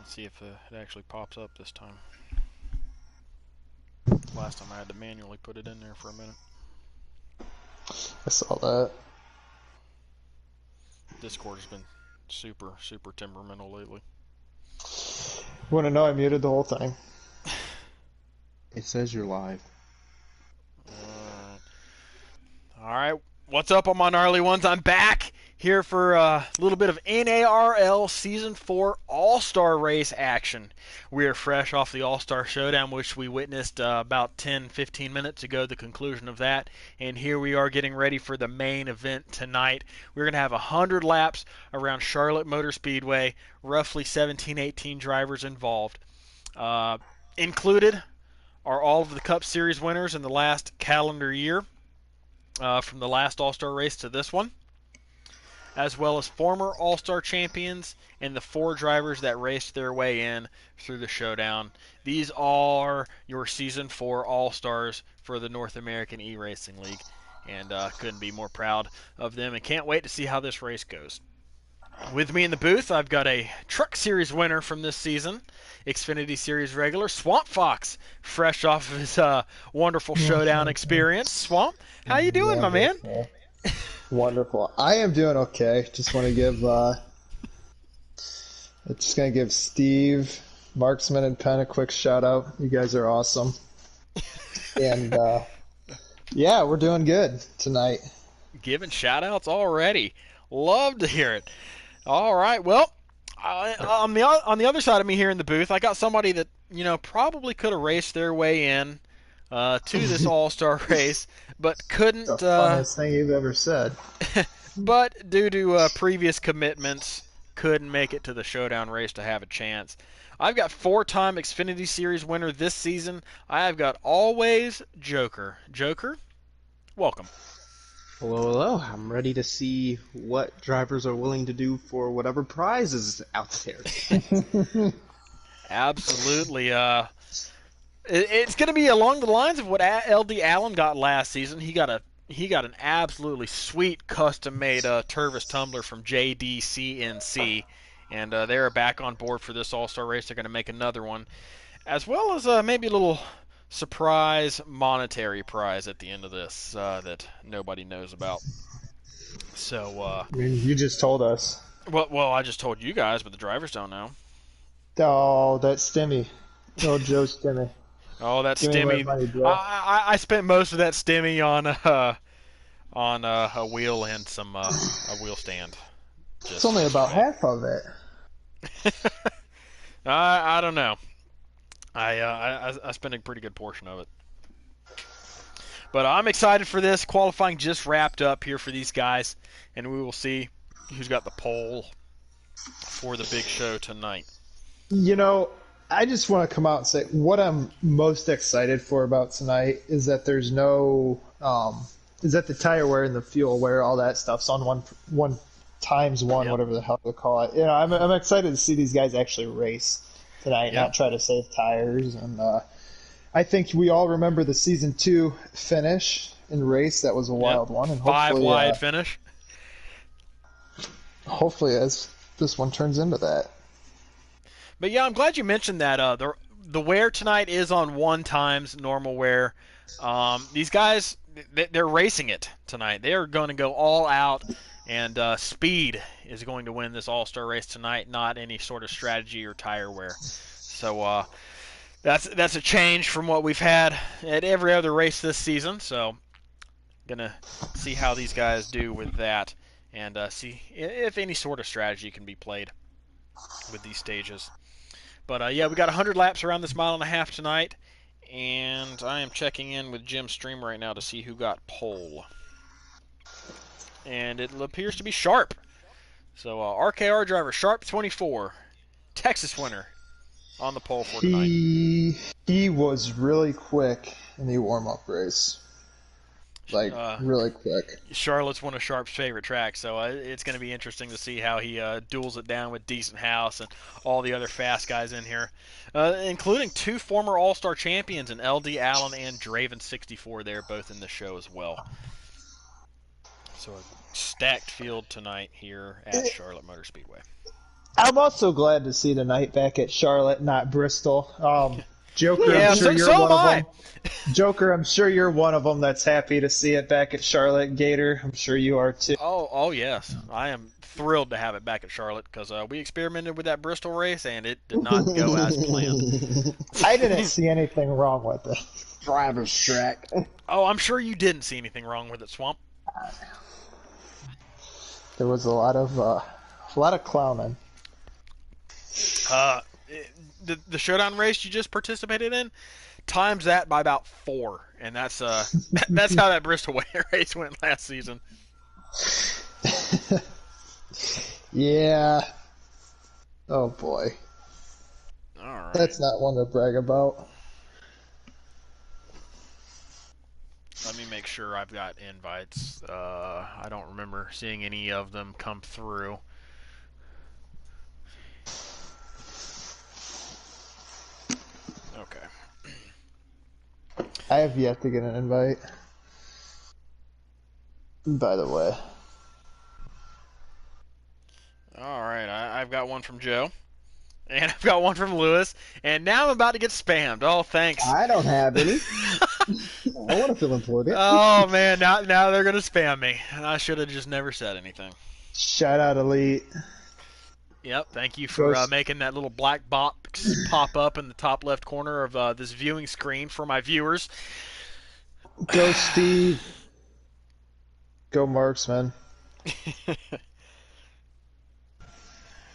See if it actually pops up this time. Last time I had to manually put it in there for a minute. I saw that. Discord has been super temperamental lately. You want to know I muted the whole thing? It says you're live. Alright, what's up, all my gnarly ones? I'm back here for a little bit of NARL Season 4 All-Star Race action. We are fresh off the All-Star Showdown, which we witnessed about 10-15 minutes ago, the conclusion of that. And here we are getting ready for the main event tonight. We're going to have 100 laps around Charlotte Motor Speedway, roughly 17-18 drivers involved. Included are all of the Cup Series winners in the last calendar year. From the last All-Star race to this one, as well as former All-Star champions and the 4 drivers that raced their way in through the showdown. These are your Season 4 All-Stars for the North American eRacing League, and couldn't be more proud of them and can't wait to see how this race goes. With me in the booth, I've got a Truck Series winner from this season, Xfinity Series regular, Swamp Fox, fresh off of his wonderful showdown experience. Swamp, how you doing, my man? Wonderful. I am doing okay. Just want to give, just gonna give Steve, Marksman, and Penn a quick shout out. You guys are awesome. And yeah, we're doing good tonight. Giving shout outs already. Love to hear it. All right, well, on the other side of me here in the booth, I got somebody that probably could have raced their way in to this All-Star race, but couldn't. The funnest thing you've ever said. But due to previous commitments, couldn't make it to the showdown race to have a chance. I've got 4-time Xfinity Series winner this season. I've got Always Joker. Joker, welcome. Hello. I'm ready to see what drivers are willing to do for whatever prize is out there. Absolutely. It's going to be along the lines of what LD Allen got last season. He got an absolutely sweet custom-made Tervis tumbler from JDCNC, and they're back on board for this All-Star race. They're going to make another one, as well as maybe a little surprise monetary prize at the end of this that nobody knows about. So, I mean, you just told us. Well, I just told you guys, but the drivers don't know. Oh, that Stimmy. Oh, Joe Stimmy. Oh, that Give me Stimmy. my money, Joe. I spent most of that Stimmy on a wheel and some a wheel stand. It's only about half of it. I don't know. I spent a pretty good portion of it. But I'm excited for this. Qualifying just wrapped up here for these guys, and we will see who's got the pole for the big show tonight. I just want to come out and say what I'm most excited for about tonight is that there's no is that the tire wear and the fuel wear, all that stuff's on one times one, Yep. whatever the hell they call it. I'm excited to see these guys actually race tonight, not try to save tires. And I think we all remember the Season 2 finish in race. That was a wild one. And 5 wide finish. Hopefully, as this one turns into that. But yeah, I'm glad you mentioned that. The wear tonight is on 1 times normal wear. These guys, they're racing it tonight. They are going to go all out, and speed is going to win this All-Star race tonight, not any sort of strategy or tire wear. So that's a change from what we've had at every other race this season. So gonna see how these guys do with that, and see if any sort of strategy can be played with these stages. But yeah, we got 100 laps around this 1.5 miles tonight, and I am checking in with Jim's stream right now to see who got pole. And it appears to be Sharp. So RKR driver Sharp 24, Texas winner, on the pole for tonight. He was really quick in the warm-up race. Really quick. Charlotte's one of Sharp's favorite tracks, so it's going to be interesting to see how he duels it down with Decent House and all the other fast guys in here, including 2 former All-Star champions in LD Allen and Draven64. They're both in the show as well. So a stacked field tonight here at Charlotte Motor Speedway. I'm also glad to see tonight back at Charlotte, not Bristol. Joker, Yeah, I'm sure you're so one am of I. them. Joker, I'm sure you're one of them that's happy to see it back at Charlotte. Gator, I'm sure you are too. Oh yes, I am thrilled to have it back at Charlotte because we experimented with that Bristol race and it did not go as planned. I didn't see anything wrong with it. Driver's track. Oh, I'm sure you didn't see anything wrong with it, Swamp. There was a lot of clowning. Uh, the showdown race you just participated in, times that by about 4, and that's that's how that Bristol race went last season. Yeah. Oh boy. All right. That's not one to brag about. Let me make sure I've got invites. I don't remember seeing any of them come through. Okay. I have yet to get an invite. By the way. All right. I've got one from Joe. And I've got one from Lewis. And now I'm about to get spammed. Oh, thanks. I don't have any. I want to feel important. Oh, man. Now they're going to spam me. I should have just never said anything. Shout out Elite. Yep, thank you for Ghost. making that little black box pop up in the top left corner of this viewing screen for my viewers. Go Steve. Go Marksman. All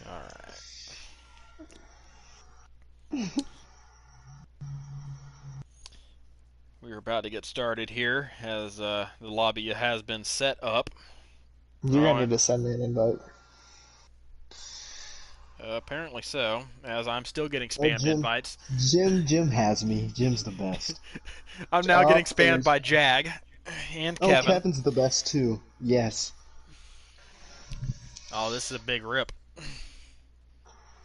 right. We're about to get started here as the lobby has been set up. You're Oh, gonna need to send me an invite. Apparently so, as I'm still getting spammed Jim. invites. Jim has me. Jim's the best. I'm now Oh, getting spammed there's- by Jag and Oh, Kevin. Kevin's the best too. Yes. Oh, this is a big rip.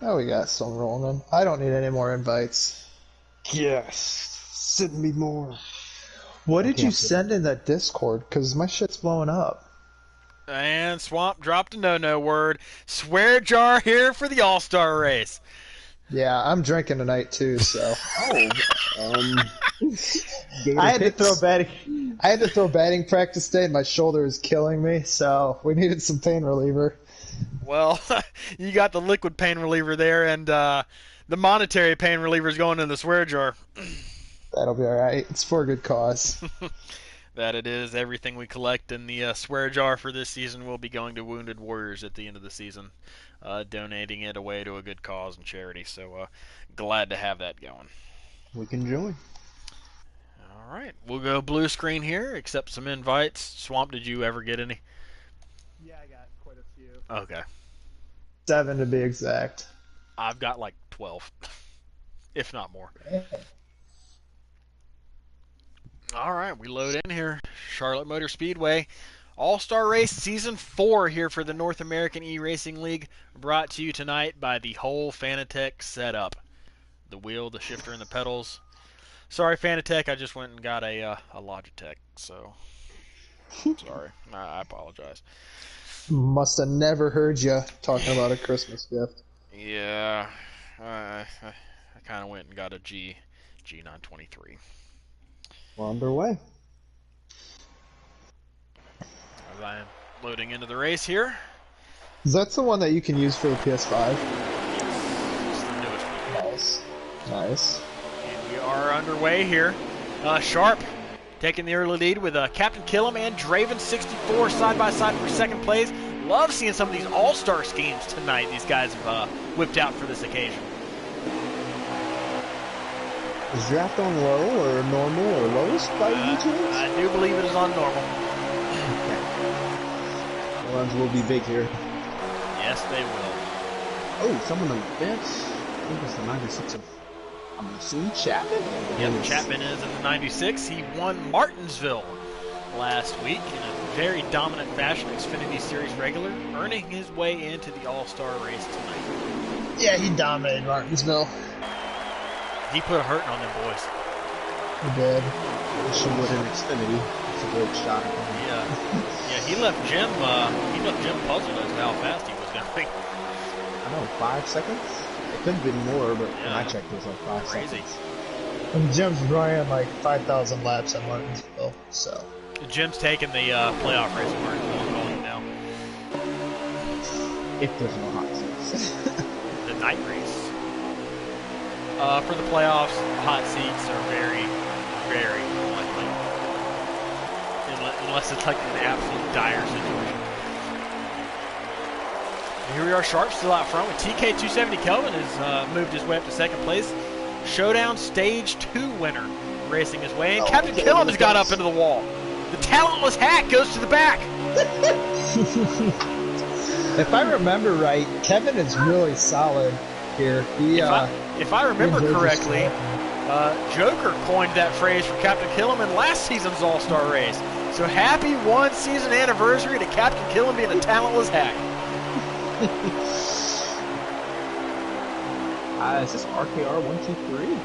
Oh, we got some rolling. I don't need any more invites. Yes. Send me more. What did you can't- send in that Discord? Because my shit's blowing up. And Swamp dropped a no-no word. Swear jar here for the All-Star race. Yeah, I'm drinking tonight too, so Oh. Gator I had to picks. throw batting. I had to throw batting practice day, and my shoulder is killing me. So we needed some pain reliever. Well, you got the liquid pain reliever there, and the monetary pain reliever is going in the swear jar. That'll be all right. It's for a good cause. That it is. Everything we collect in the swear jar for this season will be going to Wounded Warriors at the end of the season, donating it away to a good cause and charity. So glad to have that going. We can join. All right, we'll go blue screen here, accept some invites. Swamp, did you ever get any? Yeah, I got quite a few. Okay. 7 to be exact. I've got like 12, if not more. All right, we load in here. Charlotte Motor Speedway. All-Star Race Season 4 here for the North American eRacing League. Brought to you tonight by the whole Fanatec setup. The wheel, the shifter, and the pedals. Sorry, Fanatec, I just went and got a Logitech, so sorry. I apologize. Must have never heard you talking about a Christmas gift. Yeah, I kind of went and got a G923. We're underway. As I am loading into the race here. Is that the one that you can use for the PS5? It's the newest one. Nice. Nice. And we are underway here. Sharp taking the early lead with Captain Killam and Draven64 side by side for second place. Love seeing some of these all-star schemes tonight these guys have whipped out for this occasion. Is draft on low or normal or lowest by any chance? I do believe it is on normal. The runs will be big here. Yes, they will. Oh, someone on the fence. I think it's the 96 of, I'm assuming, Chapman? Yep, Chapman is in the 96. He won Martinsville last week in a very dominant fashion, Xfinity Series regular, earning his way into the All-Star race tonight. Yeah, he dominated Martinsville. He put a hurting on them boys. He did. She would in Xfinity. It's a great shot. Yeah, he left Jim puzzled as to how fast he was going. I know, 5 seconds? It could have been more, but when I checked, it was like 5 Crazy. seconds. And Jim's running like 5,000 laps at Martinsville, so. Jim's taking the playoff race at Martinsville going now. If there's no hot seats. The night race. For the playoffs, hot seats are very, very unlikely. Unless it's like an absolute dire situation. And here we are, Sharp still out front with TK 270 Kelvin has moved his way up to second place. Showdown Stage 2 winner racing his way, and Captain Killam has got up into the wall. The talentless hack goes to the back. If I remember right, Kevin is really solid here. If I remember correctly, Joker coined that phrase for Captain Killam in last season's All-Star race. So happy 1 season anniversary to Captain Killam being a talentless hack. Is this RKR 123?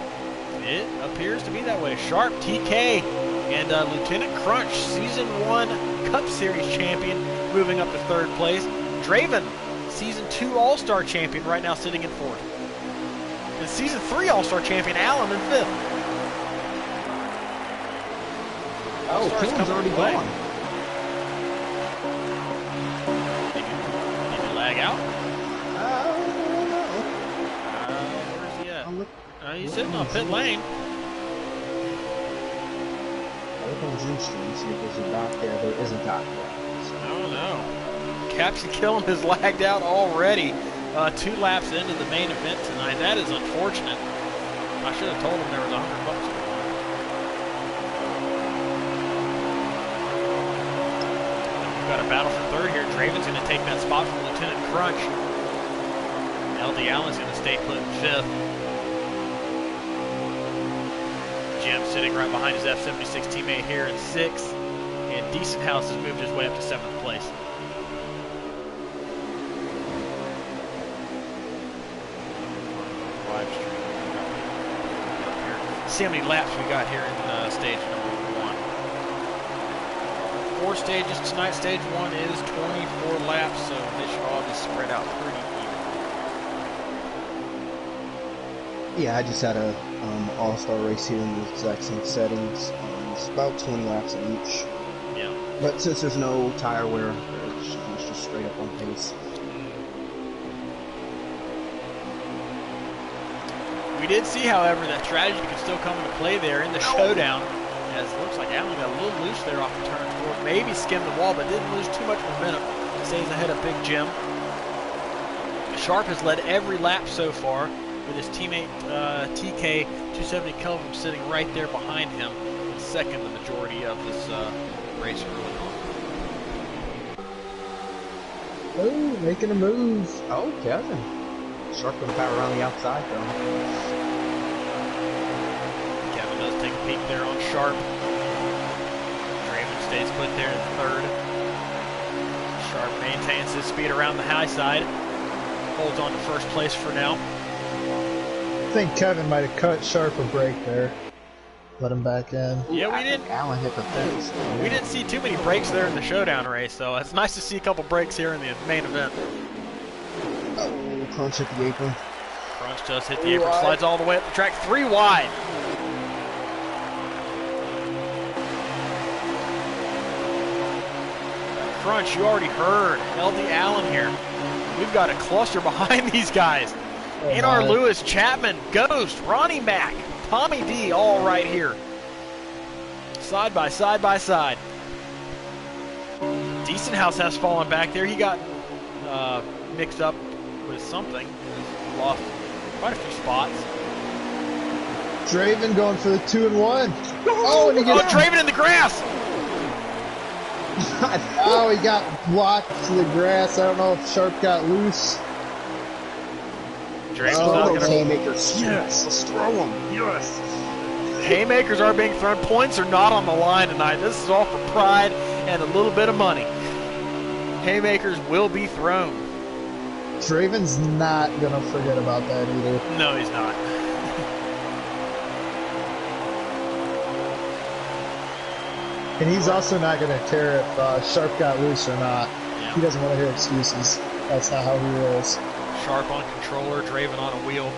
It appears to be that way. Sharp, TK, and Lieutenant Crunch, Season 1 Cup Series champion, moving up to 3rd place. Draven, Season 2 All-Star champion, right now sitting in 4th. And Season 3 All-Star champion, Allen, in 5th. Oh, Killam's already gone. Did he lag out? No. Where's he at? I'll look. He's sitting on pit lane. I'll look on Zoom stream, see if there's a dot there. There is a dot there. Oh no. Captain Killam has lagged out already. 2 laps into the main event tonight. That is unfortunate. I should have told him there was $100 on the line. We've got a battle for 3rd here. Draven's going to take that spot from Lieutenant Crunch. LD Allen's going to stay put in 5th. Jim sitting right behind his F76 teammate here in 6th. And Decent House has moved his way up to 7th place. Live stream. See how many laps we got here in stage number 1. 4 stages tonight. Stage 1 is 24 laps, so they should all be spread out pretty even. Yeah, I just had a all-star race here in the exact same settings. It's about 20 laps in each. Yeah. But since there's no tire wear, it's just straight up on pace. We did see, however, that strategy could still come into play there in the showdown, as it looks like Allen got a little loose there off the turn 4, maybe skimmed the wall, but didn't lose too much momentum. Stays ahead of Big Jim. Sharp has led every lap so far, with his teammate TK 270 Kelvin sitting right there behind him, in second the majority of this race early on. Oh, making a move. Oh, Kevin. Sharp gonna power around the outside though. Kevin does take a peek there on Sharp. Draven stays put there in 3rd. Sharp maintains his speed around the high side. Holds on to 1st place for now. I think Kevin might have cut Sharp a break there. Let him back in. Yeah, we didn't. Allen hit the fence. We didn't see too many breaks there in the showdown race, so it's nice to see a couple breaks here in the main event. Oh, Crunch hit the apron. Crunch does hit the apron, slides all the way up the track, 3 wide. Crunch, you already heard. LD Allen here. We've got a cluster behind these guys. NARL Lewis, Chapman, Ghost, Ronnie Mack, Tommy D, all right here. Side by side by side. Decent House has fallen back there. He got mixed up with something. Lost quite a few spots. Draven going for the 2 and 1. Oh, and he gets Draven in the grass. Oh, he got blocked to the grass. I don't know if Sharp got loose. Draven's not gonna... Haymakers. Yes. Let's throw them. Yes. Haymakers are being thrown. Points are not on the line tonight. This is all for pride and a little bit of money. Haymakers will be thrown. Draven's not going to forget about that either. No, he's not. And he's also not going to care if Sharp got loose or not. Yeah. He doesn't want to hear excuses. That's not how he rolls. Sharp on controller, Draven on a wheel.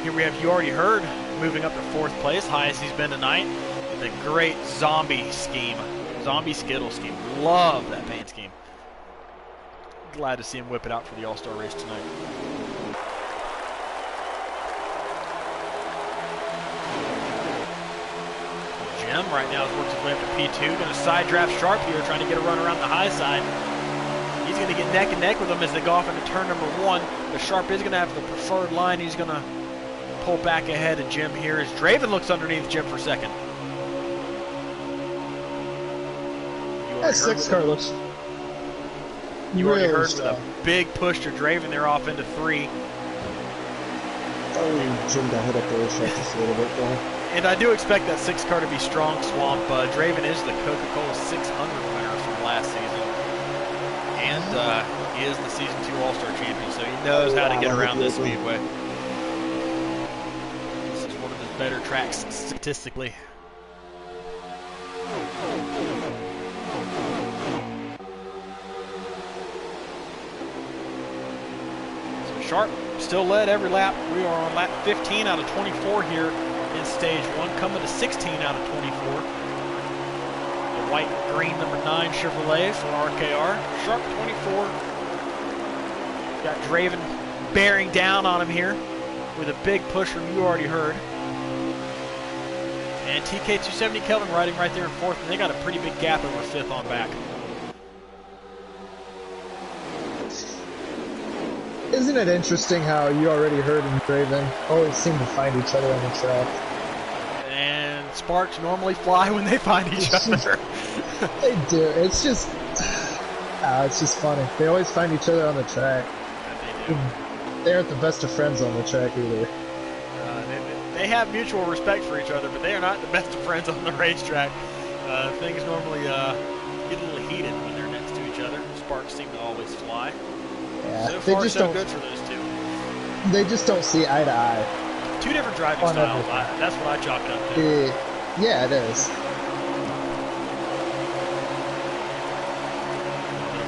Here we have You Already Heard moving up to 4th place, highest he's been tonight. And the great zombie scheme. Zombie Skittle scheme. Love that paint scheme. Glad to see him whip it out for the All-Star race tonight. Jim right now has worked his way up to P2. Going to side draft Sharp here, trying to get a run around the high side. He's going to get neck and neck with him as they go off into turn number 1. But Sharp is going to have the preferred line. He's going to pull back ahead of Jim here as Draven looks underneath Jim for second. That 6 car looks. You already really heard with strong. a big push to Draven there off into 3. Oh, Jim got hit up there, so just a little bit there. And I do expect that 6 car to be strong, Swamp. Draven is the Coca-Cola 600 winner from last season. And he is the Season 2 All-Star champion, so he knows how to get around this speedway. This is one of his better tracks statistically. So Sharp still led every lap. We are on lap 15 out of 24 here in stage 1, coming to 16 out of 24. The white and green number 9 Chevrolet for RKR. Sharp 24. Got Draven bearing down on him here with a big push from You Already Heard. And TK270 Kelvin riding right there in 4th, and they got a pretty big gap over 5th on back. Isn't it interesting how You Already Heard and Draven always seem to find each other on the track? And sparks normally fly when they find each other. They do. It's just funny. They always find each other on the track. They do. They aren't the best of friends on the track either. They have mutual respect for each other, but they are not the best of friends on the racetrack. Things normally get a little heated when they're next to each other. Sparks seem to always fly. Yeah, So they far, just so don't. good for those two. They just don't see eye to eye. 2 different driving On styles. everything. That's what I chalk it up to. Yeah, it is.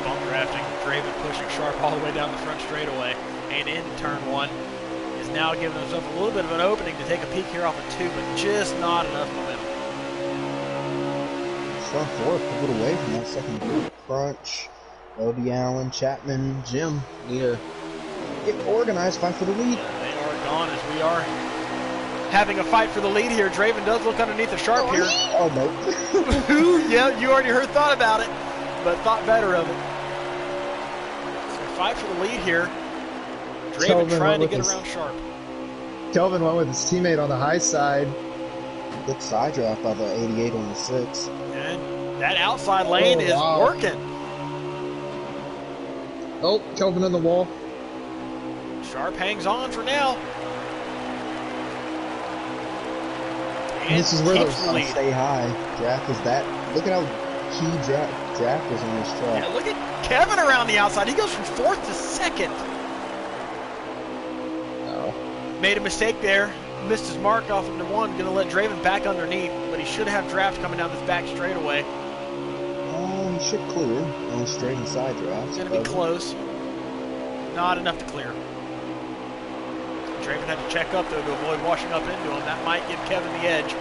Bump drafting, Draven pushing Sharp all the way down the front straightaway and into turn 1. Is now giving himself a little bit of an opening to take a peek here off of 2, but just not enough momentum. Front 4 pivot away from that second group. Crunch, Odie Allen, Chapman, Jim need to get organized, fight for the lead. They are gone as we are having a fight for the lead here. Draven does look underneath the Sharp here. Oh, no. Yeah, You Already Heard thought about it, but thought better of it. So fight for the lead here. Draven Kelvin trying to went get with around Sharp. Kelvin went with his teammate on the high side. Good side draft by the 88 on the 6. And that outside lane is wow. working. Oh, Kelvin on the wall. Sharp hangs on for now. And This is where keeps those the lead. Stay high. Draft is that. Look at how key draft is on this track. Yeah, look at Kevin around the outside. He goes from 4th to 2nd. No. Made a mistake there. Missed his mark off into 1. Going to let Draven back underneath, but he should have draft coming down this back straightaway. He should clear on straight and side draft. It's going to be close. Not enough to clear. Draven had to check up, though, to avoid washing up into him. That might give Kevin the edge.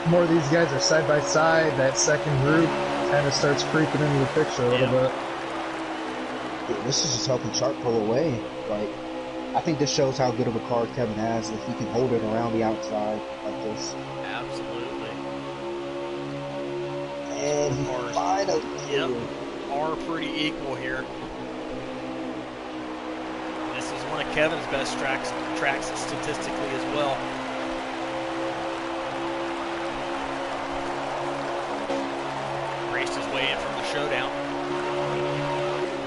More of these guys are side by side. That second group kind of starts creeping into the picture a little bit. Yeah, this is just helping Sharp pull away. Like, I think this shows how good of a car Kevin has if he can hold it around the outside like this. Absolutely. And he finally Yep. Are pretty equal here. This is one of Kevin's best tracks statistically as well. Raced his way in from the showdown.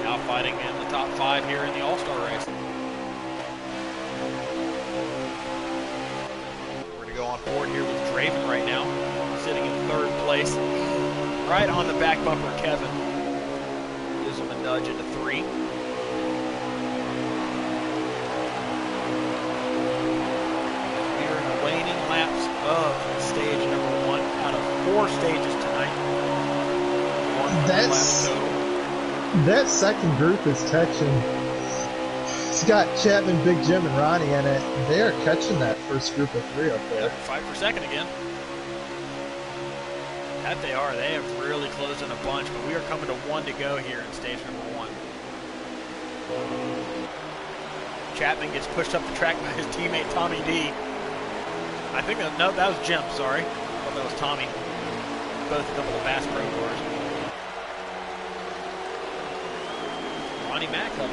Now fighting in the top 5 here in the All-Star race. We're going to go on board here with Draven right now, sitting in 3rd place. Right on the back bumper of Kevin. Gives him a nudge into 3. We are in the waning laps of stage number 1 out of 4 stages tonight. 1 That's lap total. That second group is catching. It's got Chapman, Big Jim, and Ronnie in it. They are catching that first group of 3 up there. Yep, fight for second again. That they are. They have really closed in a bunch, but we are coming to 1 to go here in stage number 1. Chapman gets pushed up the track by his teammate Tommy D. I think that, no, that was Jim, sorry. I thought that was Tommy. Both a couple of Bass Pro cars. Ronnie Mack up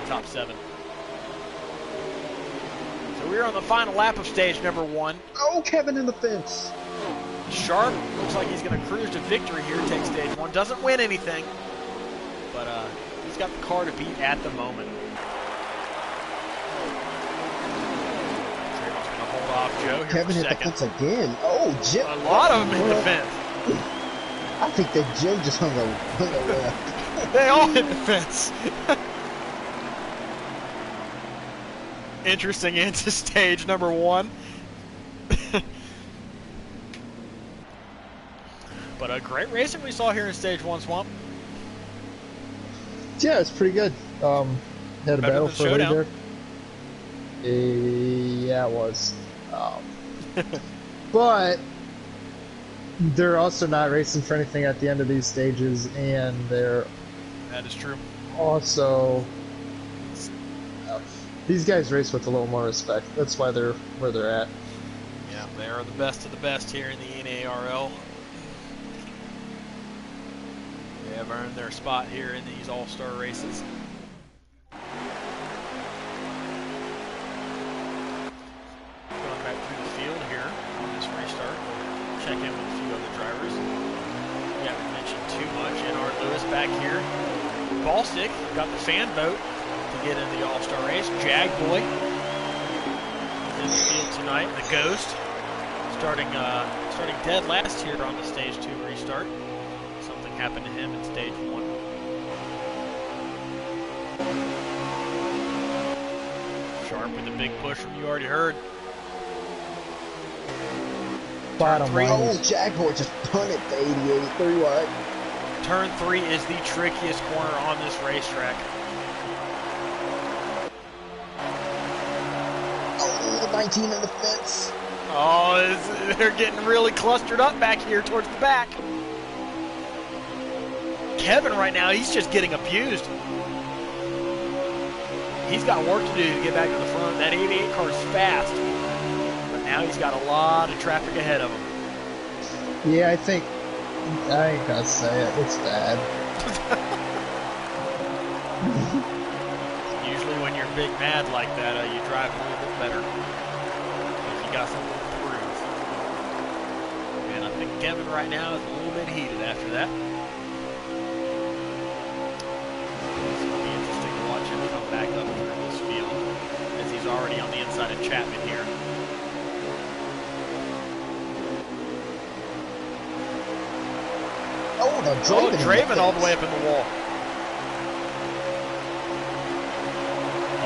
top 7. So we're on the final lap of stage number 1. Oh, Kevin in the fence. Sharp looks like he's going to cruise to victory here, take stage 1. Doesn't win anything, but he's got the car to beat at the moment. Trayvon's going to hold off Joe here Kevin for hit the second. fence again. Oh, Jim. A lot of them hit the fence. I think that Jim just hung a left. They all hit the fence. Interesting into stage number 1. But a great racing we saw here in stage 1, Swamp. Yeah, it's pretty good. Had a battle for leader. Yeah, it was. But they're also not racing for anything at the end of these stages, and they're That is true. also these guys race with a little more respect. That's why they're where they're at. Yeah, they are the best of the best here in the NARL. They have earned their spot here in these all-star races. Going back through the field here on this restart. We'll check in with a few other drivers. We haven't mentioned too much. NR Lewis back here. Ballstick got the fan vote to get in the all-star race. Jag Boy is in the field tonight. The Ghost starting dead last here on the stage 2 restart. Something happened to him in stage 1. Sharp with a big push from You Already Heard. Bottom line. Oh, Jaguar just punted the 88, 3 wide. Turn 3 is the trickiest corner on this racetrack. Oh, 19 in the fence. Oh, they're getting really clustered up back here towards the back. Kevin right now, he's just getting abused. He's got work to do to get back to the front. That 88 car is fast, but now he's got a lot of traffic ahead of him. Yeah, I think I ain't gonna say it. It's bad. Usually when you're big mad like that, you drive a little bit better. If you got something to prove. And I think Kevin right now is a little bit heated after that. It's going to be interesting to watch him come back up through this field, as he's already on the inside of Chapman here. Oh, the Draven. Draven all the way up in the wall.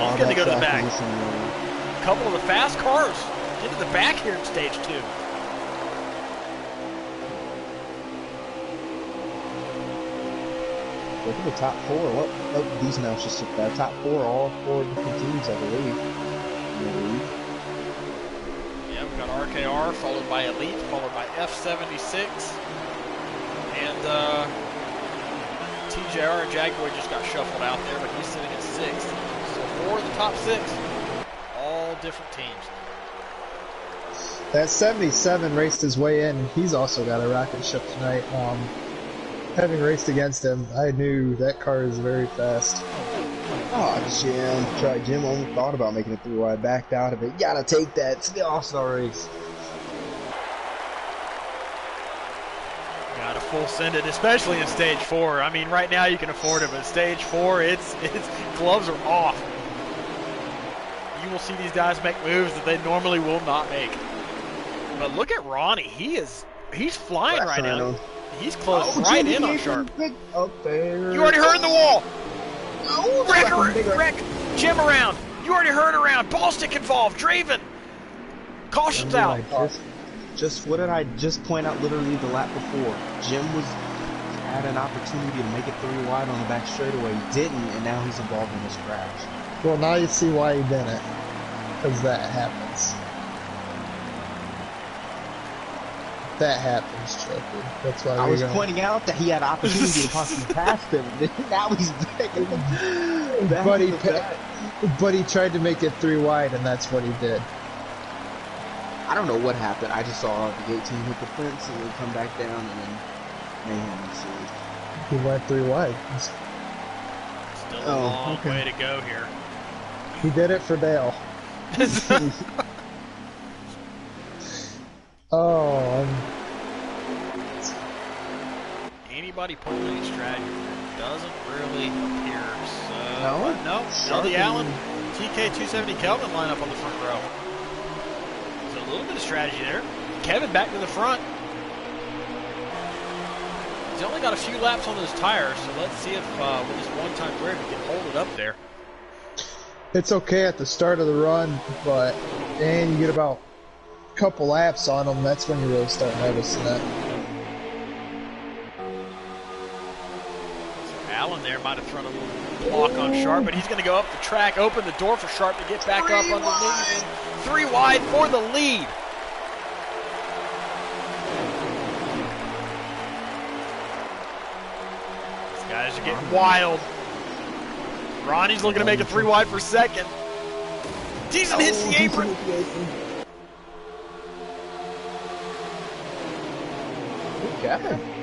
He's going to go to the back. A couple of the fast cars into the back here in stage 2. Look at the top 4. What? Oh, these now just top 4, all 4 different teams, I believe. Yeah, we've got RKR, followed by Elite, followed by F76. And TJR and Jaguar just got shuffled out there, but he's sitting at 6th. So 4 of the top 6. All different teams. That 77 raced his way in. He's also got a rocket ship tonight. Having raced against him, I knew that car is very fast. Oh, Jim only thought about making it 3 wide, backed out of it. You gotta take that. It's the All-Star race. Gotta full send it, especially in stage 4. I mean, right now you can afford it, but stage 4, it's gloves are off. You will see these guys make moves that they normally will not make. But look at Ronnie. He's flying right now. He's close right in on Sharp. Up there. You already heard the wall. Oh, Wreck. Jim around. You already heard around. Ballstick involved. Draven. Caution's out. What did I just point out literally the lap before? Jim was had an opportunity to make it 3 wide on the back straightaway. He didn't, and now he's involved in this crash. Well, now you see why he didn't. Because that happens. That happens, Chucky. That's why I was pointing out that he had opportunity to possibly pass him. Now he's begging him. But he tried to make it 3 wide, and that's what he did. I don't know what happened. I just saw the 18 hit the fence and then come back down, and then mayhem ensued. He went 3 wide. Still a long way to go here. He did it for Dale. Oh. Anybody pulling any strategy? Doesn't really appear. So no. The Allen TK270 Kelvin lineup on the front row. So a little bit of strategy there. Kevin back to the front. He's only got a few laps on those tires, so let's see if with this one-time wear he can hold it up there. It's okay at the start of the run, but then you get about a couple laps on them, that's when you really start noticing that. So Allen there might have thrown a little block on Sharp, but he's going to go up the track, open the door for Sharp to get back up underneath. 3 wide for the lead. These guys are getting wild. Ronnie's looking to make it 3 wide for second. Deason hits the apron.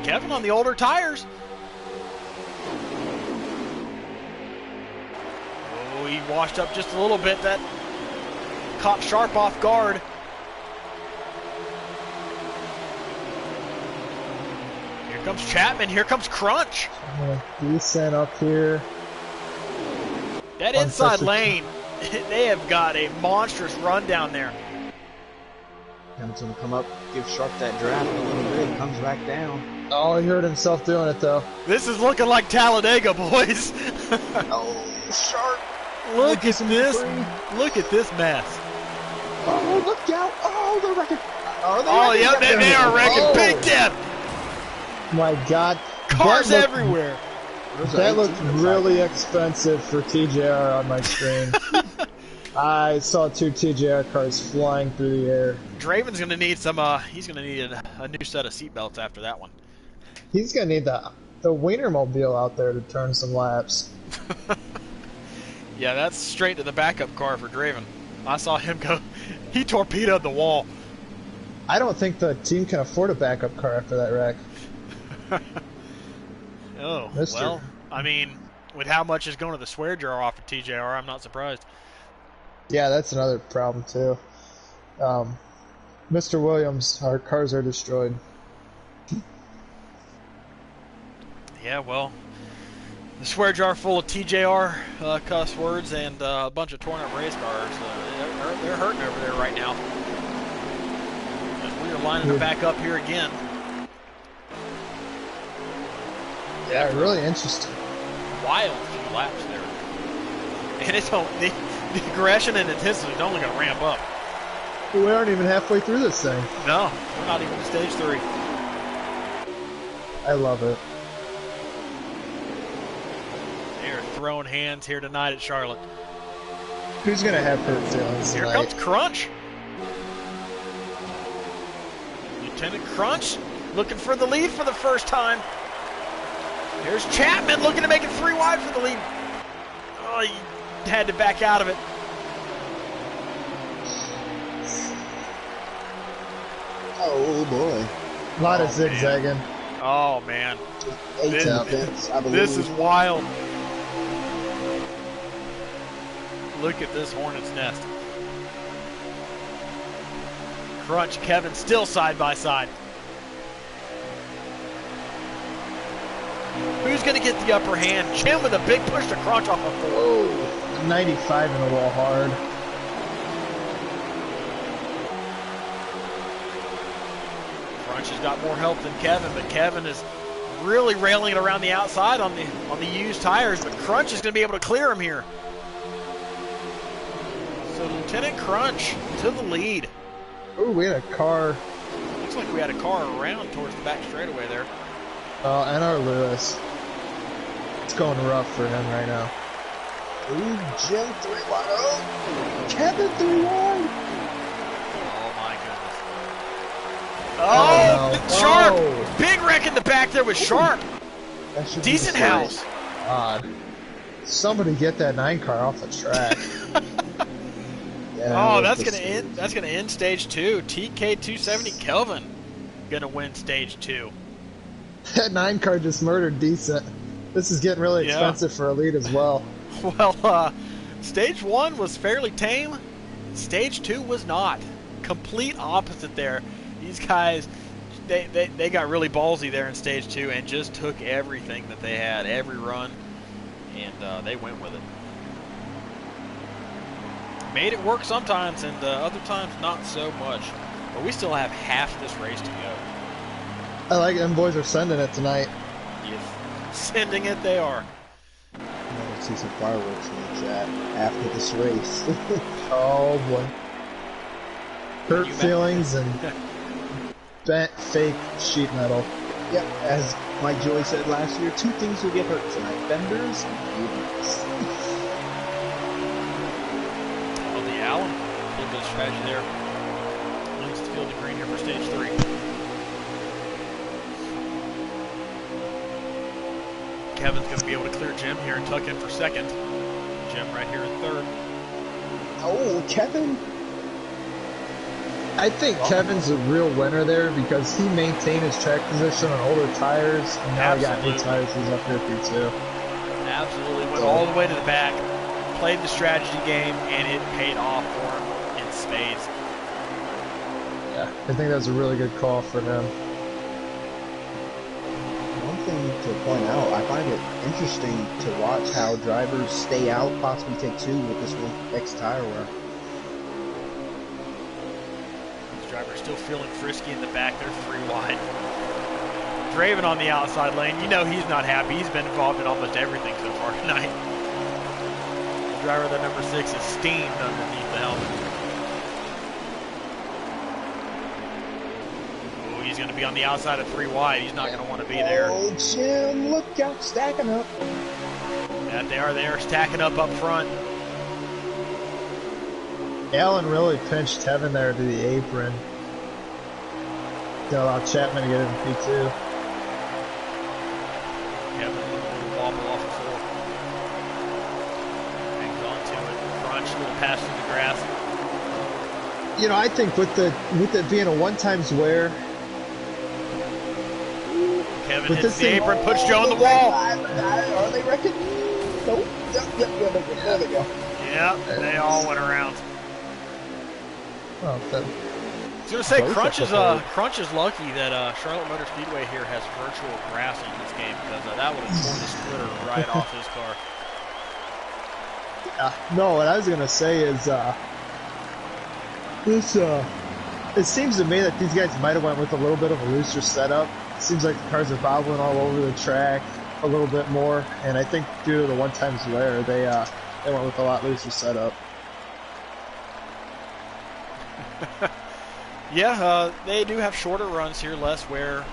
Kevin on the older tires. Oh, he washed up just a little bit. That caught Sharp off guard. Here comes Chapman. Here comes Crunch. Decent up here. That inside lane, they have got a monstrous run down there. Kevin's going to come up, give Sharp that draft a little bit, comes back down. Oh, he hurt himself doing it, though. This is looking like Talladega, boys. Oh, Sharp. Look at this. Look at this mess. Oh, look out. Oh, they're wrecking. Yeah, they are wrecking. Big dip. My God. Cars everywhere. That looked really expensive for TJR on my screen. I saw 2 TJR cars flying through the air. Draven's going to need some, he's going to need a new set of seatbelts after that one. He's going to need the Wienermobile out there to turn some laps. Yeah, that's straight to the backup car for Draven. I saw him go, he torpedoed the wall. I don't think the team can afford a backup car after that wreck. Oh, well, I mean, with how much is going to the swear jar off of TJR, I'm not surprised. Yeah, that's another problem, too. Mr. Williams, our cars are destroyed. Yeah, well, the swear jar full of TJR cuss words and a bunch of torn up race cars, they're hurting over there right now. As we are lining them back up here again. Yeah, really interesting. Wild few laps there. And it's the aggression and intensity is only going to ramp up. We aren't even halfway through this thing. No, we're not even to stage 3. I love it. They're throwing hands here tonight at Charlotte. Who's going to have hurt feelings Here tonight? comes Crunch. Lieutenant Crunch looking for the lead for the first time. Here's Chapman looking to make it 3 wide for the lead. Oh, he had to back out of it. Oh, boy. A lot of zigzagging. Oh, man. This is wild. Look at this hornet's nest. Crunch, Kevin still side by side. Who's going to get the upper hand? Jim with a big push to Crunch off of 4. Oh, 95 in the wall hard. Crunch has got more help than Kevin, but Kevin is really railing it around the outside on the used tires, but Crunch is going to be able to clear him here. So Lieutenant Crunch to the lead. Oh, we had a car. Looks like we had a car around towards the back straightaway there. And our Lewis. It's going rough for him right now. Ooh, Jim 3 wide. Oh, Kevin 3 wide. Oh my goodness. Oh, Oh, no. Sharp! Oh. Big wreck in the back there with Sharp. That should Decent be the house. God. Somebody get that 9 car off the track. Yeah, Oh, was that's the gonna end. That's gonna end stage 2. TK270 Kelvin gonna win stage 2. That 9 car just murdered Decent. This is getting really Yeah. expensive for Elite as well. Well, stage 1 was fairly tame. Stage 2 was not. Complete opposite there. These guys, they got really ballsy there in stage 2 and just took everything that they had, every run, and they went with it. Made it work sometimes, and other times not so much. But we still have half this race to go. I like them boys are sending it tonight. Yes. Sending it, they are. Let's see some fireworks in the chat after this race. Oh boy. Hurt You bet. feelings and bent fake sheet metal. Yep, as Mike Joy said last year, 2 things will get hurt tonight: fenders and cables. Oh, the Allen. A little bit of strategy there. Leads the field to green here for stage 3. Kevin's going to be able to clear Jim here and tuck in for second. Jim right here in third. Oh, Kevin! I think Kevin's a real winner there because he maintained his track position on older tires, and now he got new Absolutely. tires. He's up there P2. Absolutely. Went all the way to the back. Played the strategy game, and it paid off for him in spades. Yeah, I think that's a really good call for him. One thing to point out, I find it interesting to watch how drivers stay out, possibly take 2 with this one X tire wear. The driver's still feeling frisky in the back. They're 3 wide. Draven on the outside lane. You know he's not happy. He's been involved in almost everything so far tonight. The driver, the number 6, is steamed underneath the helmet. Oh, he's going to be on the outside of 3 wide. He's not going to want to be there. Oh, Jim, look out, stacking up. That they are stacking up front. Allen really pinched Kevin there to the apron. To allow Chapman to get in P2. Kevin with a little wobble off the floor. Hangs on to it. Crunch, little pass through the grass. You know, I think with it being a one-times wear, Kevin With hits this the thing- apron, puts Joe on the wall. Are they wrecking? Nope. Yep, there they go. Yep, they all went around. well, that, I was gonna say Both Crunch of is them. Crunch is lucky that Charlotte Motor Speedway here has virtual grass on this game because that would have torn the splitter right off his car. no, what I was gonna say is it seems to me that these guys might have went with a little bit of a looser setup. It seems like the cars are bobbling all over the track a little bit more, and I think due to the one-times wear, they went with a lot looser setup. Yeah, they do have shorter runs here, less wear.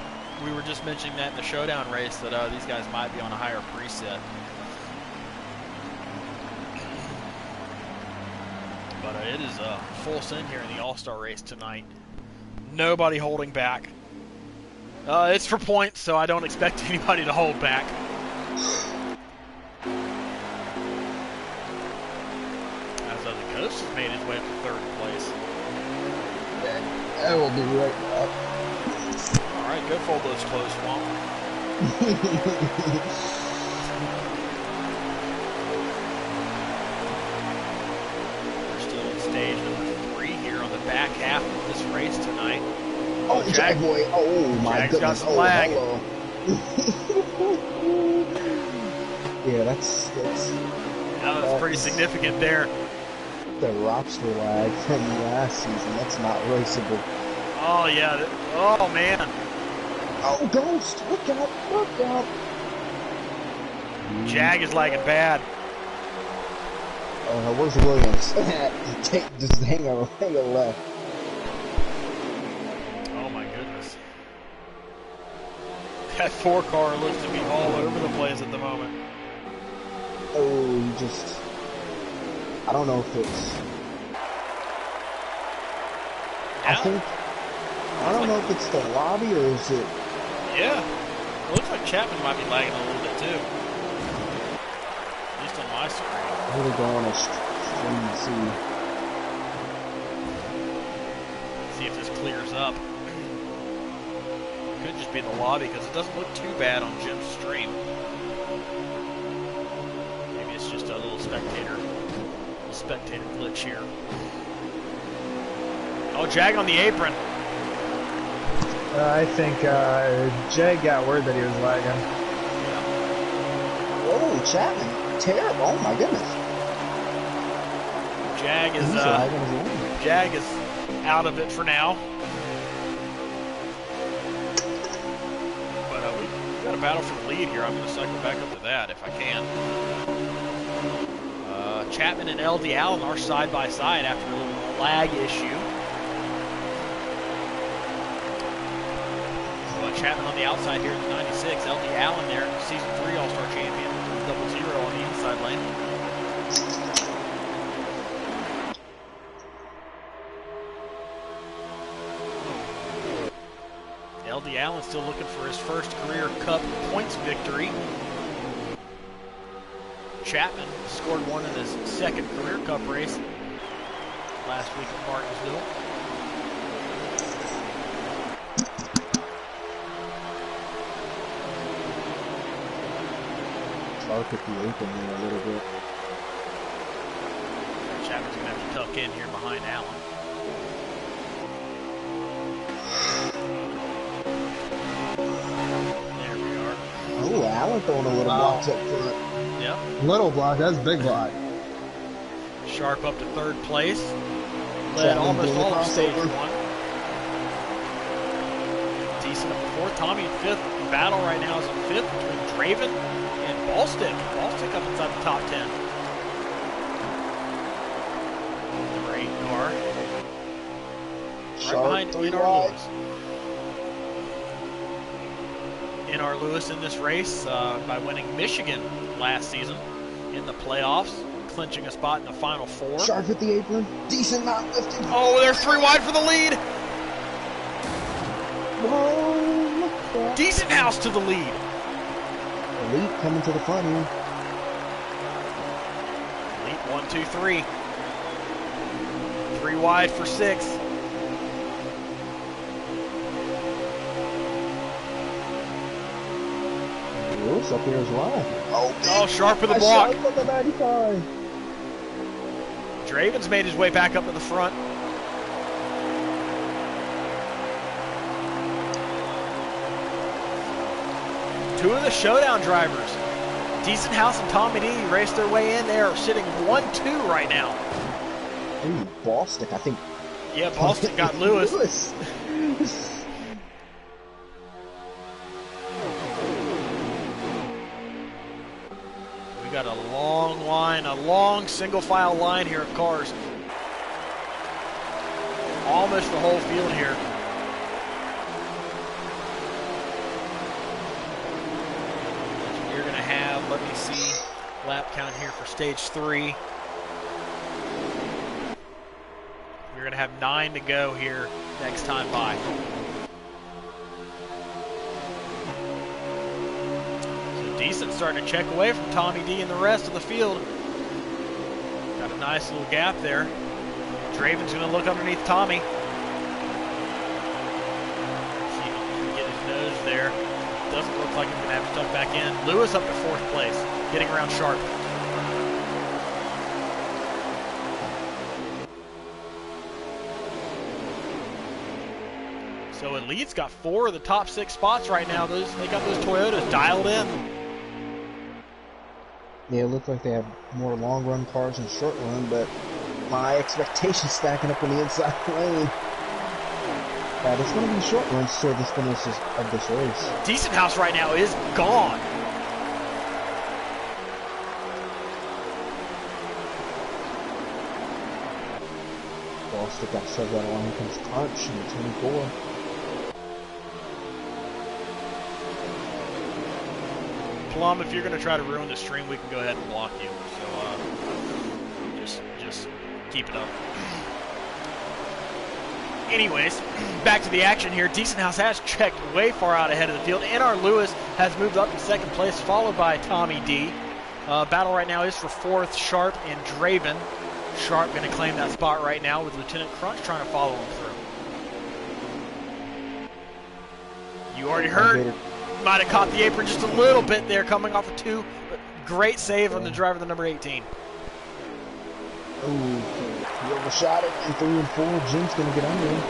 We were just mentioning that in the showdown race that these guys might be on a higher preset. But it is full send here in the All-Star race tonight. Nobody holding back. It's for points, so I don't expect anybody to hold back. As the Ghost has made his way up to third place. I will be right back. All right, go fold those clothes, Swamp. We're still in stage number 3 here on the back half of this race tonight. Oh, Jag boy. Oh, my Jag's got goodness. some Oh, lag. hello. Yeah, that's That was pretty significant there. the Robster lag from last season. That's not raceable. Oh, yeah. Oh, man. Oh, Ghost! Look out! Look out! Jag is lagging bad. Oh, no, where's Williams? Just hang a left. Oh, my goodness. That 4 car looks to be all over the place at the moment. Oh, I don't know if it's... I don't know if it's the lobby or is it... Yeah. It looks like Chapman might be lagging a little bit too. At least on my screen. I'm going to go on a stream and see. See if this clears up. Could just be the lobby because it doesn't look too bad on Jim's stream. Maybe it's just a little spectator glitch here. Oh, Jag on the apron. I think Jag got word that he was lagging. Whoa, Chapman. Terrible. Oh my goodness. Jag is out of it for now. But we've got a battle for the lead here. I'm going to cycle back up to that if I can. Chapman and LD Allen are side by side after a little lag issue. Chapman on the outside here in the 96. LD Allen there, Season 3 All-Star champion. 0-0 on the inside lane. LD Allen still looking for his first career Cup points victory. Chapman scored one in his second career Cup race last week at Martinsville. Sharp at the apron there a little bit. Chapman's going to have to tuck in here behind Allen. There we are. Oh, Allen throwing a little blocks up front. Yep. Little block, that's big block. Sharp up to third place. Led almost all of stage 1. Decent up to 4th. Tommy in 5th. The battle right now is in 5th between Draven and Ballstick. Ballstick up inside the top 10. Number 8 car. Right behind NR Lewis. NR Lewis in this race by winning Michigan last season in the playoffs, clinching a spot in the Final 4. Sharp at the apron. Decent not lifting. Oh, they're 3 wide for the lead. Whoa. Decent house to the lead. Elite coming to the front here. Elite 1, 2, 3. 3 wide for 6. Lewis up here as well. Oh, Sharp with the block. Sharp on the 95. Draven's made his way back up to the front. Two of the showdown drivers, Decent House and Tommy D, raced their way in. They are sitting 1-2 right now. Ooh, Ballstick, I think. Yeah, Ballstick got Lewis. We got a long line, a long single file line here of cars. Almost the whole field here. You're going to have, let me see, lap count here for stage 3. We're going to have 9 to go here next time by. So Decent starting to check away from Tommy D and the rest of the field. Got a nice little gap there. Draven's going to look underneath Tommy. See if he can get his nose there. Doesn't look like he's going to have to tuck back in. Lewis up to 4th place, getting around Sharp. So Elite's got 4 of the top 6 spots right now. They got those Toyotas dialed in. Yeah, it looks like they have more long run cars than short run, but my expectations stacking up on the inside lane. It's going to be short run till the finish of this race. Decent House right now is gone. Ballstick got shoved out of line. Here comes Punch in the 24. Plum, if you're going to try to ruin the stream, we can go ahead and block you. So just keep it up. Anyways, back to the action here. Decent House has checked way far out ahead of the field. NR Lewis has moved up to second place, followed by Tommy D. Battle right now is for fourth, Sharp and Draven. Sharp going to claim that spot right now with Lieutenant Crunch trying to follow him through. You already heard. Might have caught the apron just a little bit there, coming off of 2. But great save on the driver, the number 18. Ooh, he overshot it in 3 and 4. Jim's going to get under him.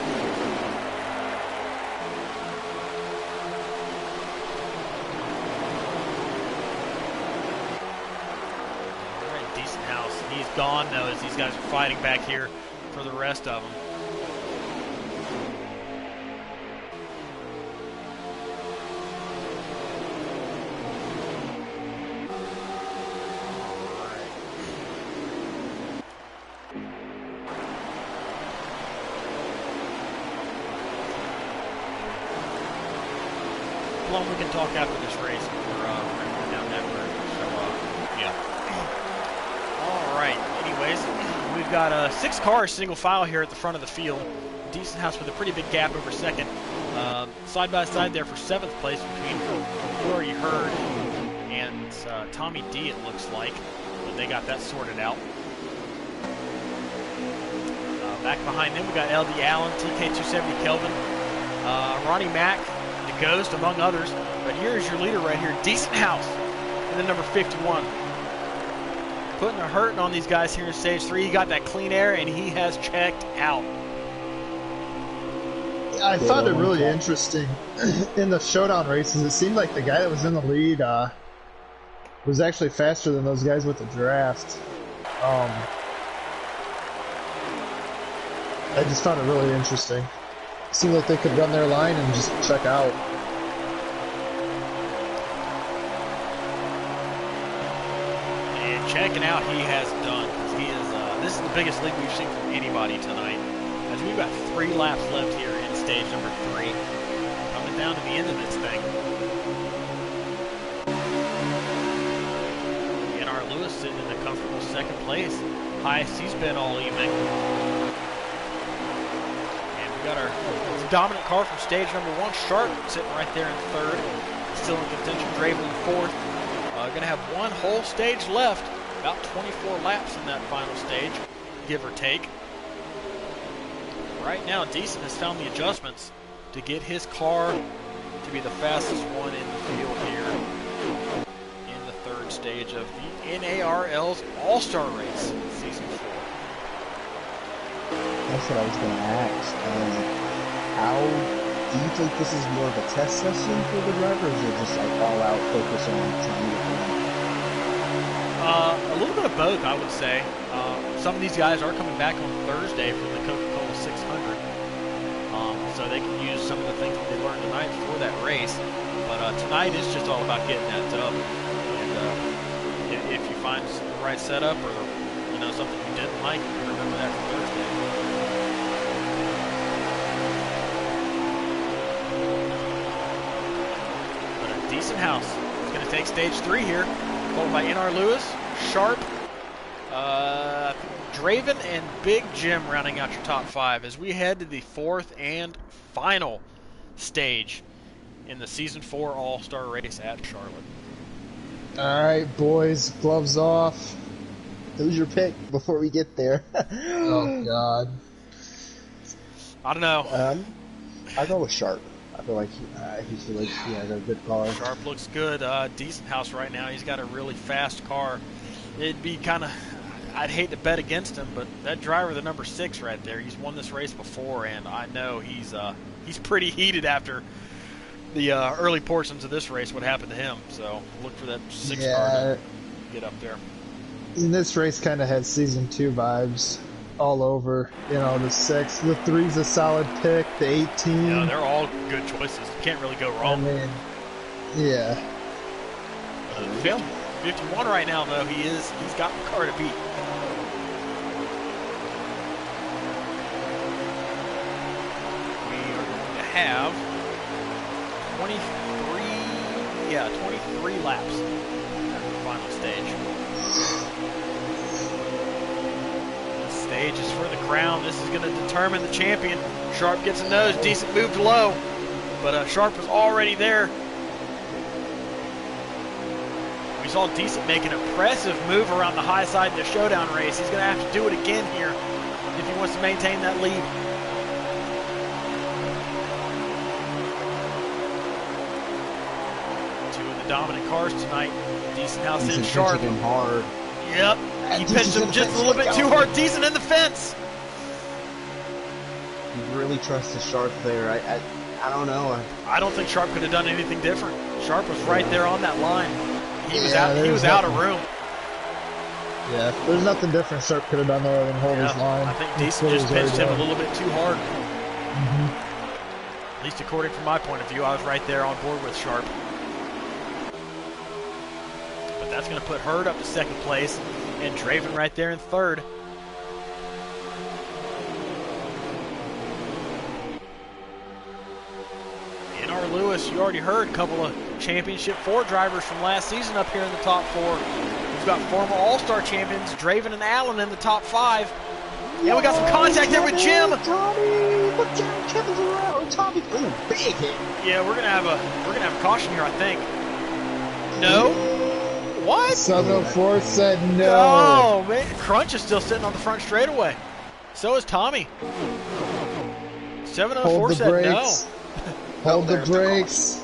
All right, Decent House. He's gone, though, as these guys are fighting back here for the rest of them. We can talk after this race if we're down that road. So, yeah. All right. Anyways, we've got 6 cars single file here at the front of the field. Decent House with a pretty big gap over second. Side by side there for 7th place between youalreadyhurd and Tommy D, it looks like. But they got that sorted out. Back behind them, we got LD Allen, TK270 Kelvin, Ronnie Mack, Ghost, among others. But here's your leader right here, Decent House, and then number 51. Putting a hurting on these guys here in stage 3. He got that clean air, and he has checked out. I found it really interesting in the showdown races. It seemed like the guy that was in the lead was actually faster than those guys with the draft. I just found it really interesting. It seemed like they could run their line and just check out. And checking out he has done. He is. This is the biggest lead we've seen from anybody tonight. As we've got 3 laps left here in stage number 3. Coming down to the end of this thing. NR Lewis sitting in a comfortable second place. Highest he's been all evening. Got our dominant car from stage number 1, Sharp, sitting right there in 3rd. Still in contention, Draven in 4th. Going to have 1 whole stage left. About 24 laps in that final stage, give or take. Right now, Decent has found the adjustments to get his car to be the fastest one in the field here in the 3rd stage of the NARL's All-Star Race, Season 4. That's what I was going to ask. How do you think this is more of a test session for the driver, or is it just like all-out focus on trying to win? A little bit of both, I would say. Some of these guys are coming back on Thursday from the Coca-Cola 600, so they can use some of the things that they learned tonight for that race. But tonight is just all about getting that dub. And if you find the right setup or something you didn't like, you can remember that for Thursday. But a Decent House is going to take stage 3 here, followed by NR Lewis, Sharp, Draven, and Big Jim rounding out your top 5 as we head to the 4th and final stage in the Season 4 All-Star Race at Charlotte. All right, boys, gloves off. Who's your pick before we get there? Oh, God. I don't know. I go with Sharp. I feel like he has a good car. Sharp looks good. Decent House right now. He's got a really fast car. It'd be kind of... I'd hate to bet against him, but that driver, the number 6 right there, he's won this race before, and I know he's pretty heated after the early portions of this race, what happened to him. So look for that 6 car to get up there. This race kind of had Season 2 vibes all over. The 6. The 3's a solid pick. The 18. Yeah, they're all good choices. You can't really go wrong. I mean, yeah. 51 right now, though, he's got the car to beat. We are going to have 23, yeah, 23 laps after the final stage. This stage is for the crown. This is going to determine the champion. Sharp gets a nose, decent move low, but Sharp was already there. We saw Decent make an impressive move around the high side in the showdown race. He's going to have to do it again here if he wants to maintain that lead. Two of the dominant cars tonight. Decent house in Sharp. Hard. Yep. He pitched him just a little bit too hard. Decent in the fence. He really trusts the Sharp there. I don't know. I don't think Sharp could have done anything different. Sharp was right there on that line. He was out of room. Yeah, there's nothing different Sharp could have done other than hold his line. I think Decent just pitched him a little bit too hard. At least according from my point of view, I was right there on board with Sharp. But that's going to put Hurd up to second place and Draven right there in third. NR Lewis, you already heard, a couple of Championship 4 drivers from last season up here in the top 4. We've got former All-Star champions Draven and Allen in the top 5. And we got some contact there with Jim. Tommy, look down, Kevin's around. Tommy, oh, big hit. Yeah, we're gonna have a caution here, I think. No. What? 704 said no. Oh man, Crunch is still sitting on the front straightaway. So is Tommy. 704 Hold the said brakes. no. Hold the brakes.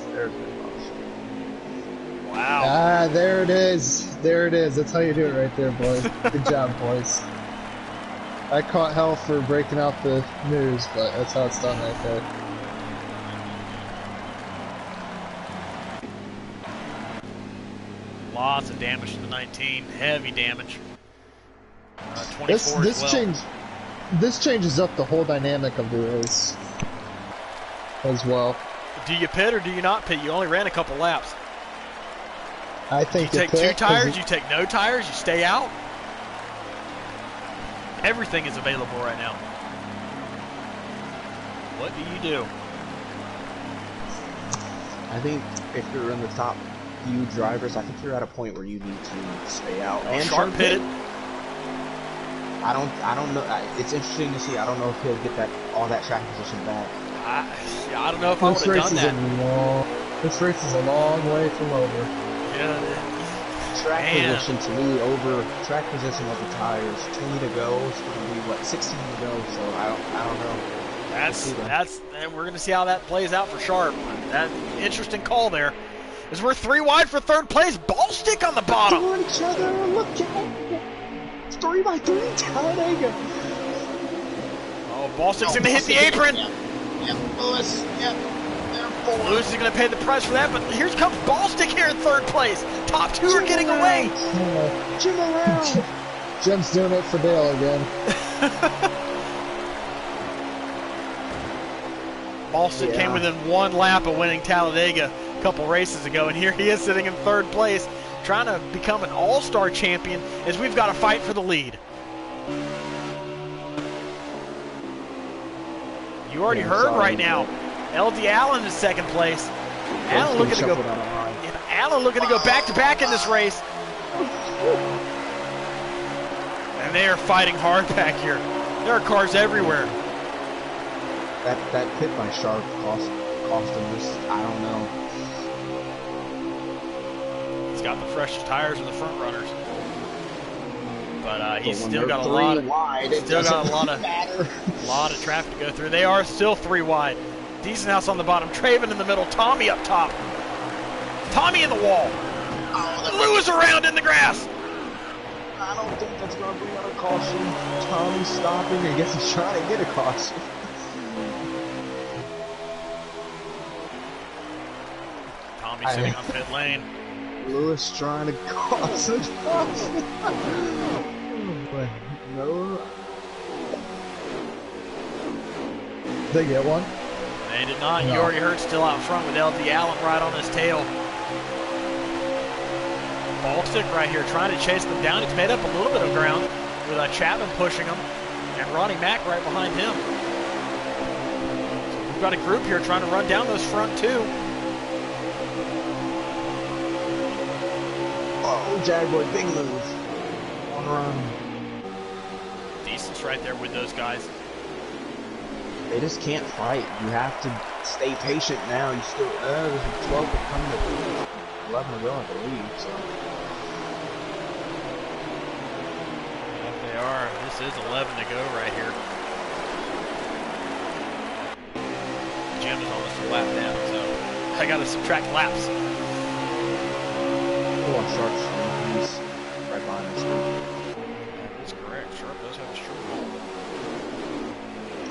Wow. Ah, there it is. There it is. That's how you do it right there, boys. Good job, boys. I caught hell for breaking out the news, but that's how it's done right there. Lots of damage to the 19. Heavy damage. 24 as well. This changes up the whole dynamic of the race as well. Do you pit or do you not pit? You only ran a couple laps. I think you take 2 tires, you take no tires, you stay out. Everything is available right now. What do you do? I think if you're in the top few drivers, I think you're at a point where you need to stay out. And Sharp pitted. I don't know. It's interesting to see. I don't know if he'll get all that track position back. I don't know if I would have done that. This race is a long way from over. Yeah. Track position to me over track position over tires. 20 to go. It's going to be what 16 to go. So I don't know. That's we're going to see how that plays out for Sharp. That interesting call there. As we're 3 wide for third place. Ball stick on the bottom. Doing each other. Look at 3 by 3. Talladega. Oh, ball stick's going to hit the apron. Yep, Lewis. Yep. Lewis is going to pay the price for that, but here comes Ballstick here in third place. Top 2 are getting away. Jim around. Jim's doing it for Dale again. Ballstick came within 1 lap of winning Talladega a couple races ago, and here he is sitting in third place, trying to become an all-star champion as we've got to fight for the lead. You already heard right now. LD Allen is second place. Allen looking to go back-to-back in this race. And they are fighting hard back here. There are cars everywhere. That pit by Sharp cost him this. I don't know. He's got the freshest tires of the front runners. But he's still got a lot of traffic to go through. They are still 3 wide. Decent house on the bottom. Draven in the middle. Tommy up top. Tommy in the wall. Lewis around in the grass. I don't think that's going to bring out a caution. Tommy stopping. I guess he's trying to get a caution. Tommy sitting on pit lane. Lewis trying to cause a caution. No. They get one? They did not. No. You already heard still out front with LD Allen right on his tail. Ballstick right here trying to chase them down. He's made up a little bit of ground with Chapman pushing him and Ronnie Mack right behind him. So we've got a group here trying to run down those front 2. Jaguar, big move. On run. Decent's right there with those guys. They just can't fight. You have to stay patient now. You still, there's a 12 coming to 11 to go, I believe. So. Yep, they are. This is 11 to go right here. Jim is almost a lap down, so I got to subtract laps. Pull on Sharp's he's right behind us. That's correct. Sharp does have a strong.